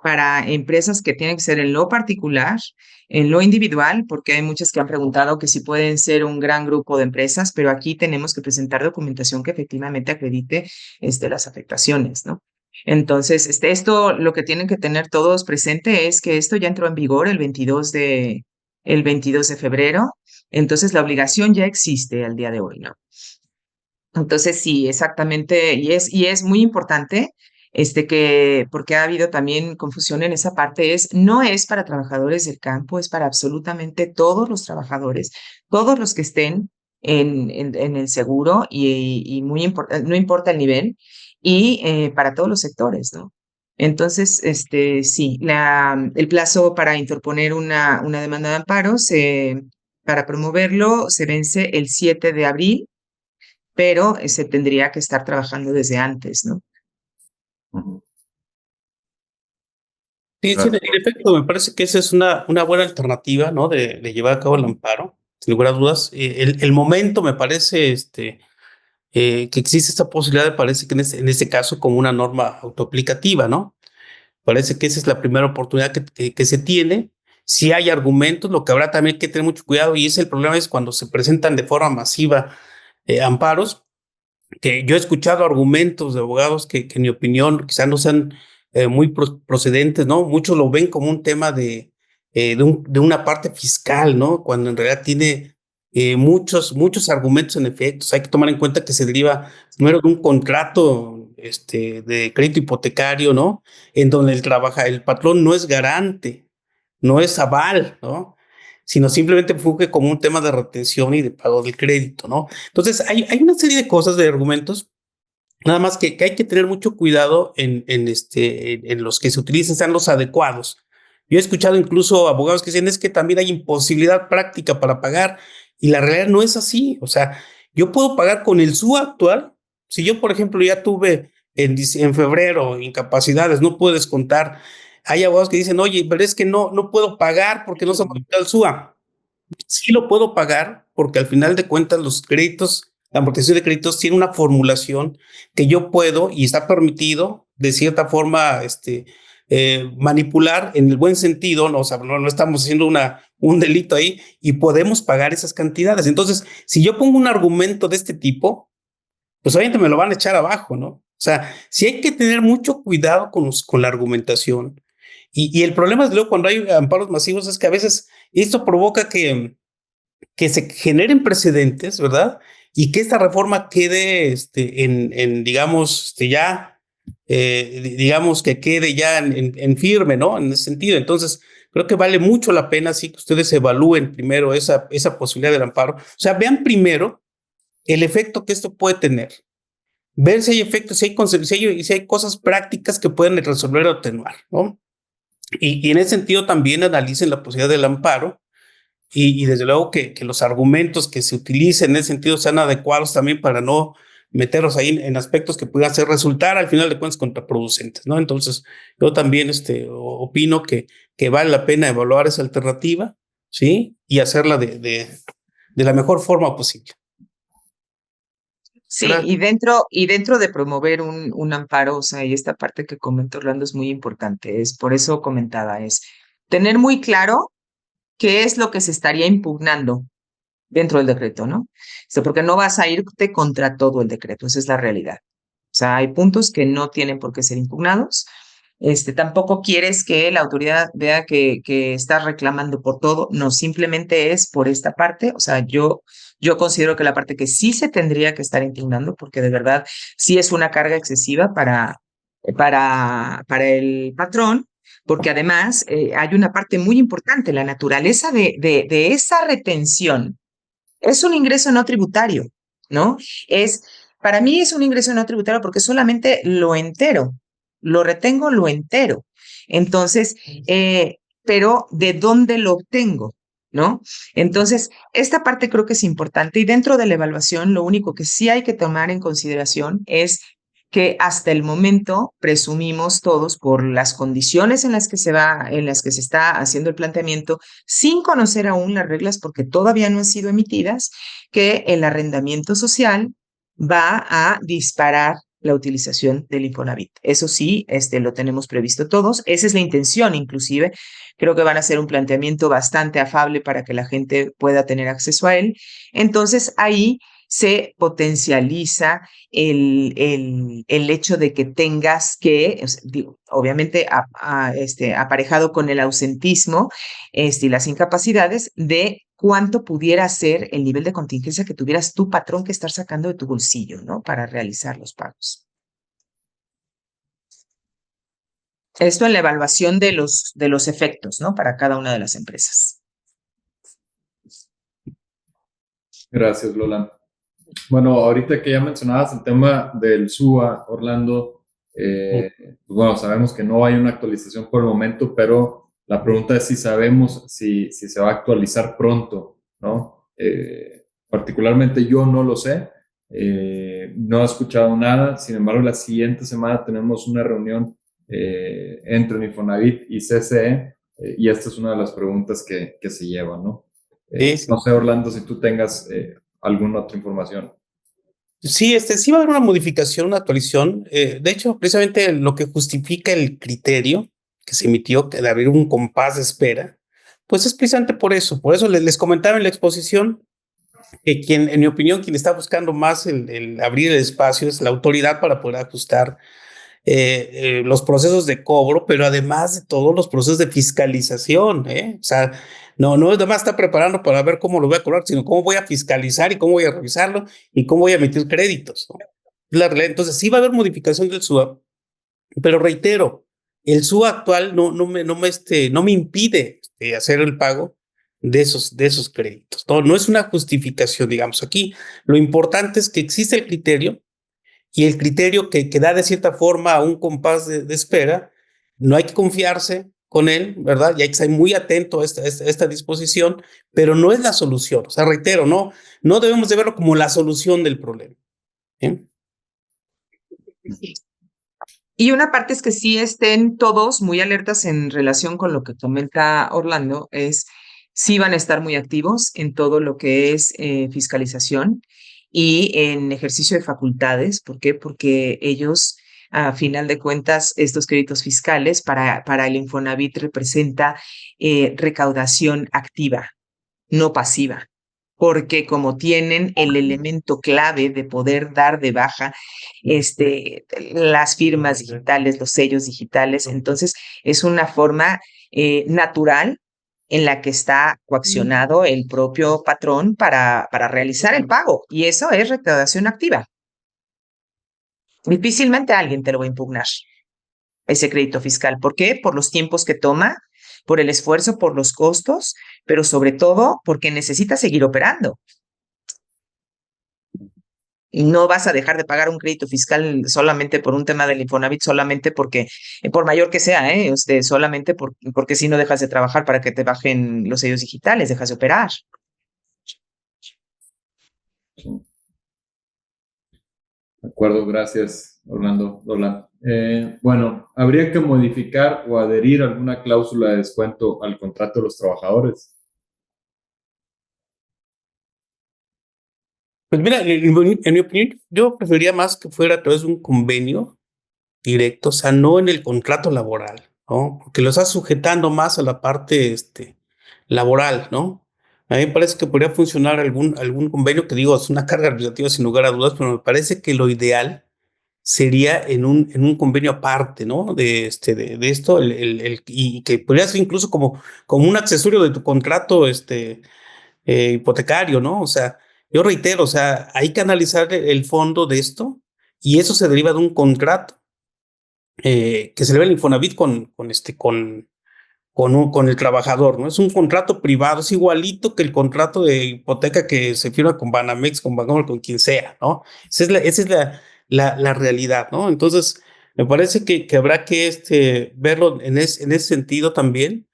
para empresas que tienen que ser en lo particular, en lo individual, porque hay muchas que han preguntado que si pueden ser un gran grupo de empresas, pero aquí tenemos que presentar documentación que efectivamente acredite las afectaciones, ¿no? Entonces, esto lo que tienen que tener todos presente es que esto ya entró en vigor el 22 de febrero, entonces la obligación ya existe al día de hoy, ¿no? Entonces, sí, exactamente, y es muy importante, porque ha habido también confusión en esa parte, no es para trabajadores del campo, es para absolutamente todos los trabajadores, todos los que estén en el seguro, y no importa el nivel, y para todos los sectores, ¿no? Entonces, sí, el plazo para interponer una demanda de amparo para promoverlo se vence el 7 de abril, pero se tendría que estar trabajando desde antes, ¿no? Ujú. Sí, sí, en Gracias. efecto, me parece que esa es una buena alternativa, ¿no? De llevar a cabo el amparo, sin lugar a dudas. El momento me parece que existe esta posibilidad, me parece que en este caso como una norma autoaplicativa, ¿no? Parece que esa es la primera oportunidad que se tiene. Si hay argumentos, lo que habrá también que tener mucho cuidado, y ese el problema es cuando se presentan de forma masiva amparos, que yo he escuchado argumentos de abogados que en mi opinión quizás no sean muy procedentes, ¿no? Muchos lo ven como un tema de una parte fiscal, ¿no? Cuando en realidad tiene muchos argumentos en efecto. Hay que tomar en cuenta que se deriva primero de un contrato de crédito hipotecario, ¿no? En donde el patrón no es garante, no es aval, ¿no? Sino simplemente funge como un tema de retención y de pago del crédito, ¿no? Entonces, hay una serie de cosas, de argumentos, nada más que hay que tener mucho cuidado en los que se utilicen, sean los adecuados. Yo he escuchado incluso abogados que dicen es que también hay imposibilidad práctica para pagar, y la realidad no es así. O sea, yo puedo pagar con el SUA actual. Si yo, por ejemplo, ya tuve en febrero incapacidades, no puedo descontar. Hay abogados que dicen, oye, pero es que no puedo pagar porque no se ha modificado el SUA. Sí lo puedo pagar porque al final de cuentas los créditos, la amortización de créditos tiene una formulación que yo puedo y está permitido de cierta forma manipular en el buen sentido, ¿no? O sea, no estamos haciendo un delito ahí y podemos pagar esas cantidades. Entonces, si yo pongo un argumento de este tipo, pues obviamente me lo van a echar abajo, ¿no? O sea, sí hay que tener mucho cuidado con la argumentación. Y el problema es luego cuando hay amparos masivos es que a veces esto provoca que se generen precedentes, ¿verdad? Y que esta reforma quede digamos, digamos que quede ya en firme, ¿no? En ese sentido. Entonces, creo que vale mucho la pena, sí, que ustedes evalúen primero esa posibilidad del amparo. O sea, vean primero el efecto que esto puede tener. Ver si hay efectos, si hay cosas prácticas que pueden resolver o atenuar, ¿no? Y en ese sentido también analicen la posibilidad del amparo y desde luego que los argumentos que se utilicen en ese sentido sean adecuados también para no meterlos ahí en aspectos que puedan hacer resultar al final de cuentas contraproducentes, ¿no? Entonces, yo también opino que vale la pena evaluar esa alternativa, ¿sí? Y hacerla de la mejor forma posible. Sí, y dentro de promover un amparo, o sea, y esta parte que comentó Orlando es muy importante, es por eso comentaba, es tener muy claro qué es lo que se estaría impugnando dentro del decreto, ¿no? Porque no vas a irte contra todo el decreto, esa es la realidad. O sea, hay puntos que no tienen por qué ser impugnados. Tampoco quieres que la autoridad vea que estás reclamando por todo, no, simplemente es por esta parte. O sea, yo considero que la parte que sí se tendría que estar impugnando, porque de verdad sí es una carga excesiva para el patrón, porque además hay una parte muy importante, la naturaleza de esa retención. Es un ingreso no tributario, ¿no? Para mí es un ingreso no tributario porque solamente lo entero, lo retengo lo entero. Entonces, pero ¿de dónde lo obtengo? ¿No? Entonces, esta parte creo que es importante y dentro de la evaluación lo único que sí hay que tomar en consideración es que hasta el momento presumimos todos por las condiciones en las que en las que se está haciendo el planteamiento, sin conocer aún las reglas porque todavía no han sido emitidas, que el arrendamiento social va a disparar la utilización del Infonavit. Eso sí, lo tenemos previsto todos. Esa es la intención, inclusive. Creo que van a hacer un planteamiento bastante afable para que la gente pueda tener acceso a él. Entonces, ahí se potencializa el hecho de que tengas que, o sea, obviamente aparejado con el ausentismo y las incapacidades, de cuánto pudiera ser el nivel de contingencia que tuvieras tu patrón que estar sacando de tu bolsillo, ¿no? Para realizar los pagos. Esto en la evaluación de los efectos, ¿no? Para cada una de las empresas. Gracias, Lola. Bueno, ahorita que ya mencionabas el tema del SUA, Orlando, pues bueno, sabemos que no hay una actualización por el momento, pero la pregunta es si sabemos si se va a actualizar pronto, ¿no? Particularmente yo no lo sé, no he escuchado nada, sin embargo, la siguiente semana tenemos una reunión entre Infonavit y CCE, y esta es una de las preguntas que se llevan, ¿no? Sí. No sé, Orlando, si tú tengas alguna otra información. Sí, sí va a haber una modificación, una actualización. De hecho, precisamente lo que justifica el criterio que se emitió de abrir un compás de espera, pues es precisamente por eso. Por eso les comentaba en la exposición que en mi opinión, quien está buscando más el abrir el espacio es la autoridad para poder ajustar los procesos de cobro, pero además de todos los procesos de fiscalización, ¿eh? O sea, no es nada más está preparando para ver cómo lo voy a cobrar, sino cómo voy a fiscalizar y cómo voy a revisarlo y cómo voy a emitir créditos, ¿no? La realidad. Entonces, sí va a haber modificación del SUA, pero reitero, el SUA actual no me impide hacer el pago de esos créditos. No es una justificación, digamos. Aquí lo importante es que existe el criterio y el criterio que da de cierta forma a un compás de espera, no hay que confiarse con él, ¿verdad? Y hay que estar muy atento a esta disposición, pero no es la solución. O sea, reitero, no debemos de verlo como la solución del problema. ¿Eh? Y una parte es que sí estén todos muy alertas en relación con lo que comenta Orlando, es sí van a estar muy activos en todo lo que es fiscalización y en ejercicio de facultades. ¿Por qué? Porque ellos, a final de cuentas, estos créditos fiscales para el Infonavit representa recaudación activa, no pasiva, porque como tienen el elemento clave de poder dar de baja las firmas digitales, los sellos digitales, entonces es una forma natural en la que está coaccionado el propio patrón para realizar el pago, y eso es recaudación activa. Difícilmente alguien te lo va a impugnar, ese crédito fiscal. ¿Por qué? Por los tiempos que toma, por el esfuerzo, por los costos, pero sobre todo porque necesita seguir operando. Y no vas a dejar de pagar un crédito fiscal solamente por un tema del Infonavit, solamente porque, por mayor que sea, solamente porque si no dejas de trabajar para que te bajen los sellos digitales, dejas de operar. Sí. De acuerdo, gracias, Orlando. Roland. Bueno, ¿habría que modificar o adherir alguna cláusula de descuento al contrato de los trabajadores? Pues mira, en mi opinión, yo preferiría más que fuera a través de un convenio directo, o sea, no en el contrato laboral, ¿no? Porque lo estás sujetando más a la parte laboral, ¿no? A mí me parece que podría funcionar algún convenio que digo, es una carga administrativa sin lugar a dudas, pero me parece que lo ideal sería en un convenio aparte, ¿no? De esto, y que podría ser incluso como un accesorio de tu contrato, hipotecario, ¿no? O sea, yo reitero, o sea, hay que analizar el fondo de esto y eso se deriva de un contrato que se le ve el Infonavit con el trabajador, ¿no? Es un contrato privado, es igualito que el contrato de hipoteca que se firma con Banamex, con Bancomer, con quien sea, ¿no? Esa es la realidad, ¿no? Entonces, me parece que habrá que verlo en ese sentido también.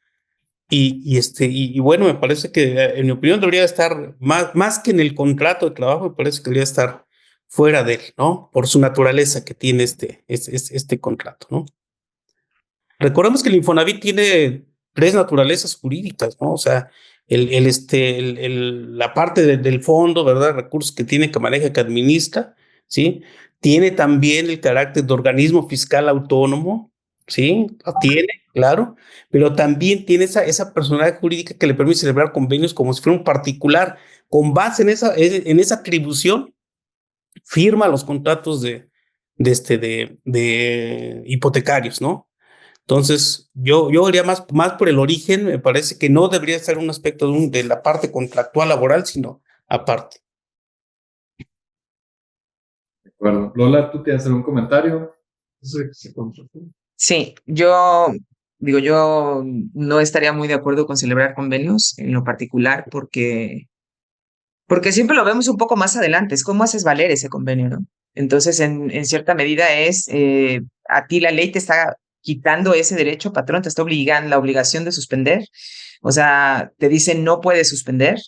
Y bueno, me parece que, en mi opinión, debería estar más que en el contrato de trabajo, me parece que debería estar fuera de él, ¿no? Por su naturaleza que tiene este contrato, ¿no? Recordemos que el Infonavit tiene tres naturalezas jurídicas, ¿no? O sea, la parte del fondo, ¿verdad? Recursos que tiene, que maneja, que administra, ¿sí? Tiene también el carácter de organismo fiscal autónomo, ¿sí? Lo tiene, claro, pero también tiene esa personalidad jurídica que le permite celebrar convenios como si fuera un particular. Con base en esa atribución, firma los contratos de hipotecarios, ¿no? Entonces, yo iría más por el origen. Me parece que no debería ser un aspecto de la parte contractual laboral, sino aparte. De acuerdo. Lola, ¿tú tienes algún comentario? Sí, yo no estaría muy de acuerdo con celebrar convenios en lo particular porque siempre lo vemos un poco más adelante, es cómo haces valer ese convenio, ¿no? Entonces, en cierta medida a ti la ley te está quitando ese derecho, patrón, te está obligando, la obligación de suspender, o sea, te dicen no puedes suspender,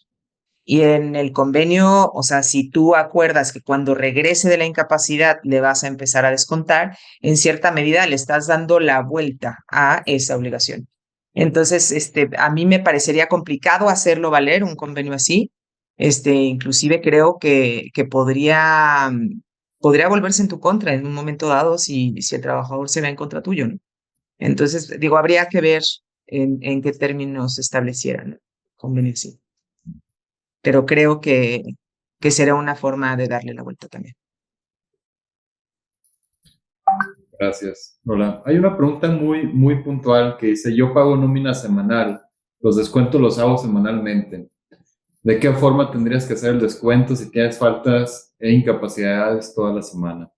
y en el convenio, o sea, si tú acuerdas que cuando regrese de la incapacidad le vas a empezar a descontar, en cierta medida le estás dando la vuelta a esa obligación. Entonces, a mí me parecería complicado hacerlo valer un convenio así. Inclusive creo que podría volverse en tu contra en un momento dado si el trabajador se ve en contra tuyo, ¿no? Entonces, digo, habría que ver en qué términos se establecieran, ¿no? Convenio así, pero creo que será una forma de darle la vuelta también. Gracias, Lola. Hay una pregunta muy, muy puntual que dice, yo pago nómina semanal, los descuentos los hago semanalmente. ¿De qué forma tendrías que hacer el descuento si tienes faltas e incapacidades toda la semana?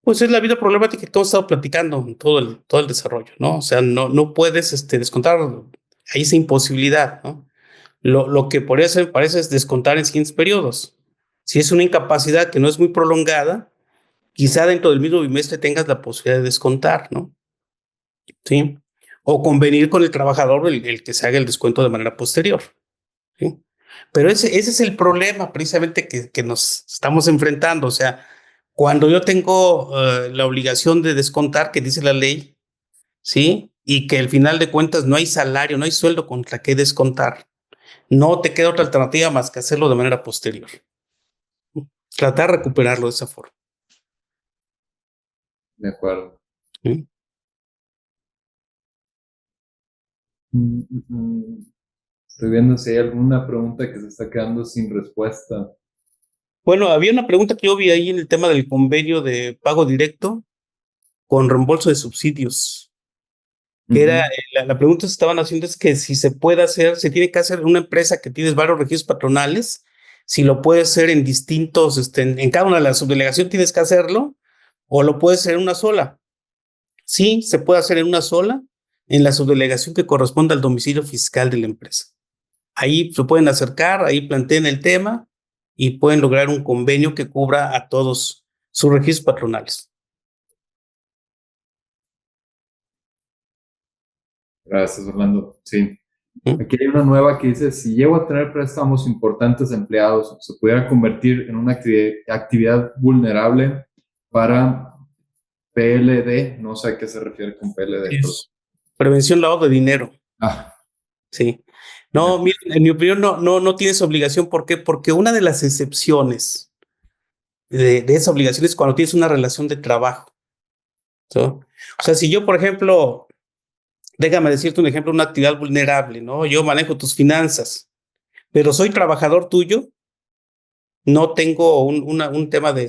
Pues es la vida problemática que hemos estado platicando en todo el desarrollo, ¿no? O sea, no puedes descontar, hay esa imposibilidad, ¿no? Lo que por eso me parece es descontar en siguientes periodos. Si es una incapacidad que no es muy prolongada, quizá dentro del mismo bimestre tengas la posibilidad de descontar, ¿no? Sí. O convenir con el trabajador el que se haga el descuento de manera posterior, ¿sí? Pero ese es el problema precisamente que nos estamos enfrentando. O sea, cuando yo tengo la obligación de descontar, que dice la ley, ¿sí? Y que al final de cuentas no hay salario, no hay sueldo contra qué descontar. No te queda otra alternativa más que hacerlo de manera posterior. Tratar de recuperarlo de esa forma. De acuerdo. ¿Sí? Mm, mm, Estoy viendo si hay alguna pregunta que se está quedando sin respuesta. Bueno, había una pregunta que yo vi ahí en el tema del convenio de pago directo con reembolso de subsidios, que era, Ujú. la pregunta que estaban haciendo es que si se puede hacer, se tiene que hacer en una empresa que tienes varios registros patronales, si lo puedes hacer en distintos, en cada una de las subdelegaciones tienes que hacerlo, o lo puedes hacer en una sola. Sí, se puede hacer en una sola, en la subdelegación que corresponde al domicilio fiscal de la empresa. Ahí se pueden acercar, ahí plantean el tema y pueden lograr un convenio que cubra a todos sus registros patronales. Gracias, Orlando. Sí. ¿Mm? Aquí hay una nueva que dice, si llego a tener préstamos importantes de empleados, se pudiera convertir en una actividad vulnerable para PLD. No sé a qué se refiere con PLD, pero... Es prevención lavado de dinero. Ah, Sí. ya. No, mira, en mi opinión no tienes obligación. ¿Por qué? Porque una de las excepciones de esa obligación es cuando tienes una relación de trabajo, ¿no? O sea, si yo, por ejemplo, déjame decirte un ejemplo, una actividad vulnerable, ¿no? Yo manejo tus finanzas, pero soy trabajador tuyo, no tengo un tema de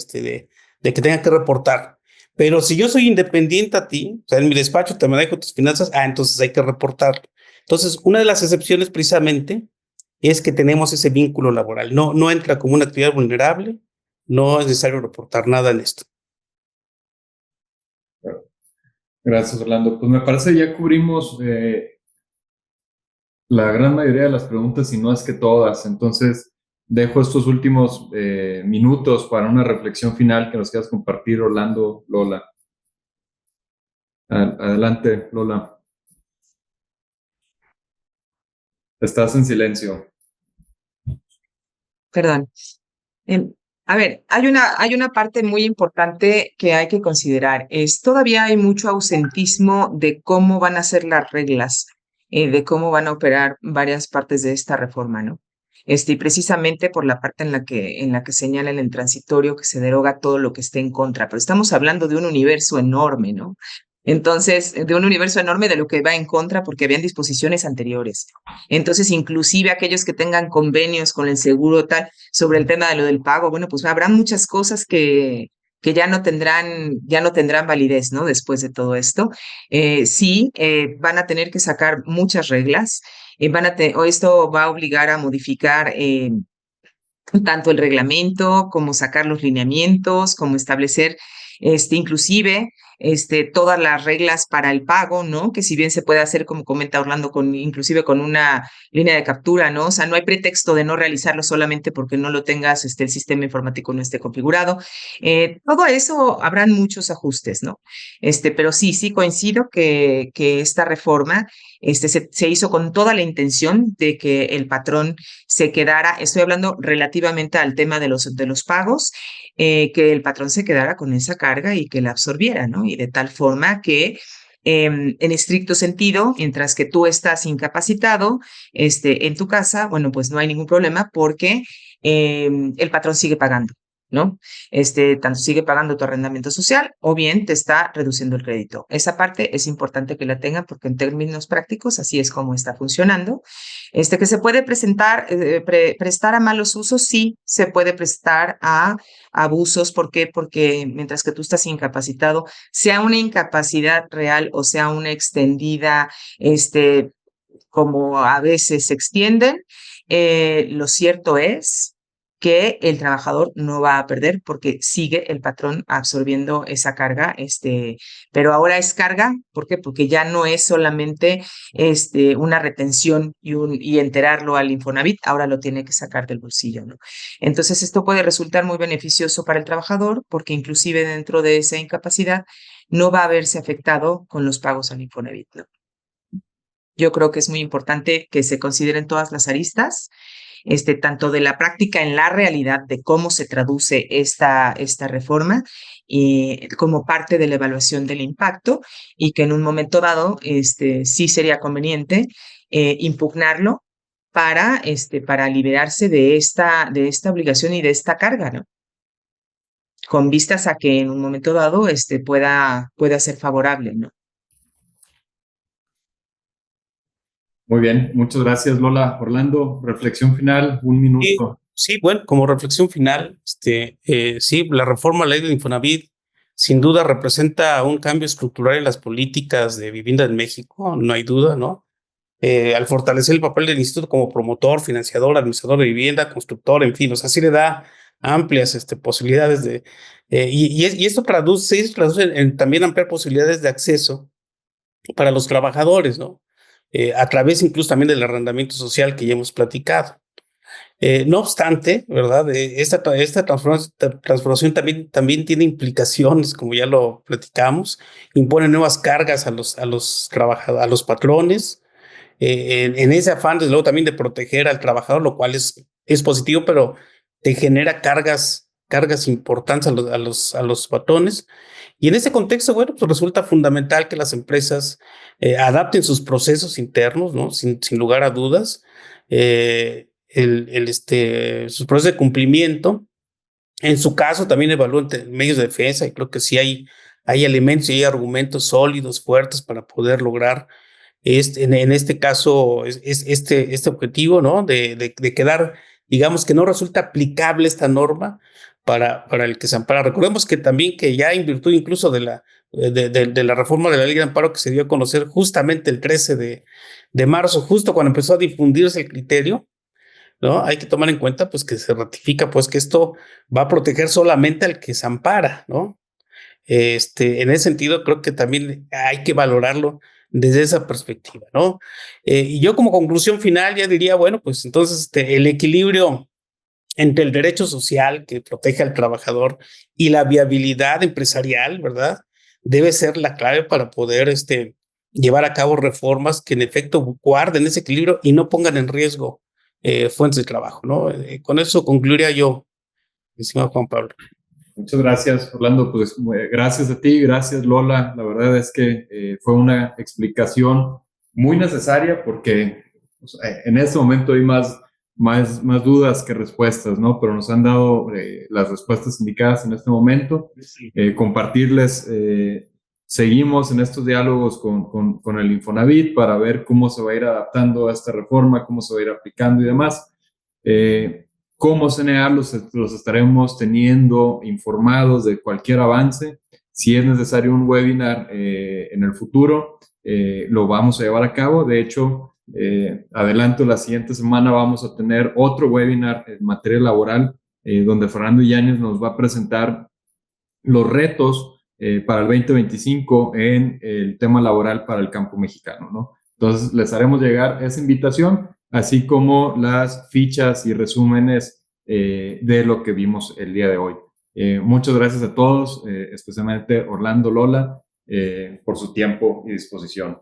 que tenga que reportar. Pero si yo soy independiente a ti, o sea, en mi despacho te manejo tus finanzas, entonces hay que reportar. Entonces, una de las excepciones precisamente es que tenemos ese vínculo laboral. No entra como una actividad vulnerable, no es necesario reportar nada en esto. Gracias, Orlando. Pues me parece ya cubrimos la gran mayoría de las preguntas, y no es que todas. Entonces, dejo estos últimos minutos para una reflexión final que nos quieras compartir, Orlando, Lola. Adelante, Lola. Estás en silencio. Perdón. Em, a ver, hay una parte muy importante que hay que considerar. Todavía hay mucho ausentismo de cómo van a ser las reglas, de cómo van a operar varias partes de esta reforma, ¿no? Y precisamente por la parte en la que señala en el transitorio que se deroga todo lo que esté en contra, pero estamos hablando de un universo enorme, ¿no? Entonces, de un universo enorme de lo que va en contra porque habían disposiciones anteriores. Entonces, inclusive aquellos que tengan convenios con el seguro tal sobre el tema de lo del pago, bueno, pues habrá muchas cosas que ya no tendrán validez, ¿no? Después de todo esto. Sí, van a tener que sacar muchas reglas, o esto va a obligar a modificar tanto el reglamento como sacar los lineamientos, como establecer inclusive todas las reglas para el pago, ¿no? Que si bien se puede hacer, como comenta Orlando, inclusive con una línea de captura, ¿no? O sea, no hay pretexto de no realizarlo solamente porque no lo tengas, el sistema informático no esté configurado. Todo eso habrán muchos ajustes, ¿no? Pero sí coincido que esta reforma se hizo con toda la intención de que el patrón se quedara, estoy hablando relativamente al tema de los pagos, que el patrón se quedara con esa carga y que la absorbiera, ¿no? Y de tal forma que en estricto sentido, mientras que tú estás incapacitado en tu casa, bueno, pues no hay ningún problema porque el patrón sigue pagando, ¿no? Tanto sigue pagando tu arrendamiento social o bien te está reduciendo el crédito. Esa parte es importante que la tengan porque en términos prácticos así es como está funcionando. Que se puede prestar a malos usos, sí, se puede prestar a abusos. ¿Por qué? Porque mientras que tú estás incapacitado, sea una incapacidad real o sea una extendida, como a veces se extienden, lo cierto es que el trabajador no va a perder porque sigue el patrón absorbiendo esa carga, pero ahora es carga, ¿por qué? Porque ya no es solamente una retención y enterarlo al Infonavit, ahora lo tiene que sacar del bolsillo, ¿no? Entonces esto puede resultar muy beneficioso para el trabajador porque inclusive dentro de esa incapacidad no va a verse afectado con los pagos al Infonavit, ¿no? Yo creo que es muy importante que se consideren todas las aristas, tanto de la práctica en la realidad de cómo se traduce esta reforma como parte de la evaluación del impacto y que en un momento dado sí sería conveniente impugnarlo para liberarse de esta obligación y de esta carga, ¿no? Con vistas a que en un momento dado pueda ser favorable, ¿no? Muy bien, muchas gracias, Lola. Orlando, reflexión final, un Sí, minuto. sí, bueno, como reflexión final, sí, la reforma a la ley del Infonavit sin duda representa un cambio estructural en las políticas de vivienda en México, no hay duda, ¿no? Al fortalecer el papel del instituto como promotor, financiador, administrador de vivienda, constructor, en fin, o sea, sí le da amplias posibilidades y esto traduce en también ampliar posibilidades de acceso para los trabajadores, ¿no? A través incluso también del arrendamiento social que ya hemos platicado. No obstante, ¿verdad? Esta transformación también tiene implicaciones, como ya lo platicamos, impone nuevas cargas a los trabajadores, a los patrones, en ese afán, desde luego, también de proteger al trabajador, lo cual es positivo, pero te genera cargas importantes a los patrones. Y en ese contexto, bueno, pues resulta fundamental que las empresas adapten sus procesos internos, ¿no? Sin lugar a dudas, sus procesos de cumplimiento. En su caso, también evalúan medios de defensa y creo que sí hay elementos y hay argumentos sólidos, fuertes para poder lograr en este caso, este objetivo, ¿no? De quedar, digamos que no resulta aplicable esta norma para el que se ampara. Recordemos que también que ya en virtud incluso de la reforma de la Ley de Amparo que se dio a conocer justamente el 13 de marzo, justo cuando empezó a difundirse el criterio, ¿no? Hay que tomar en cuenta pues que se ratifica pues que esto va a proteger solamente al que se ampara, ¿no? En ese sentido, creo que también hay que valorarlo desde esa perspectiva, ¿no? Y yo como conclusión final ya diría, bueno, pues entonces el equilibrio entre el derecho social que protege al trabajador y la viabilidad empresarial, ¿verdad? Debe ser la clave para poder llevar a cabo reformas que en efecto guarden ese equilibrio y no pongan en riesgo fuentes de trabajo, ¿no? Con eso concluiría yo, estimado Juan Pablo. Muchas gracias, Orlando. Pues gracias a ti, gracias, Lola. La verdad es que fue una explicación muy necesaria porque pues, en este momento hay más dudas que respuestas, ¿no? Pero nos han dado las respuestas indicadas en este momento. Compartirles, seguimos en estos diálogos con el Infonavit para ver cómo se va a ir adaptando a esta reforma, cómo se va a ir aplicando y demás. Como CNA los estaremos teniendo informados de cualquier avance. Si es necesario un webinar en el futuro, lo vamos a llevar a cabo. De hecho, adelanto, la siguiente semana vamos a tener otro webinar en materia laboral, donde Fernando Yáñez nos va a presentar los retos para el 2025 en el tema laboral para el campo mexicano, ¿no? Entonces, les haremos llegar esa invitación, así como las fichas y resúmenes de lo que vimos el día de hoy. Muchas gracias a todos, especialmente Orlando, Lola, por su tiempo y disposición.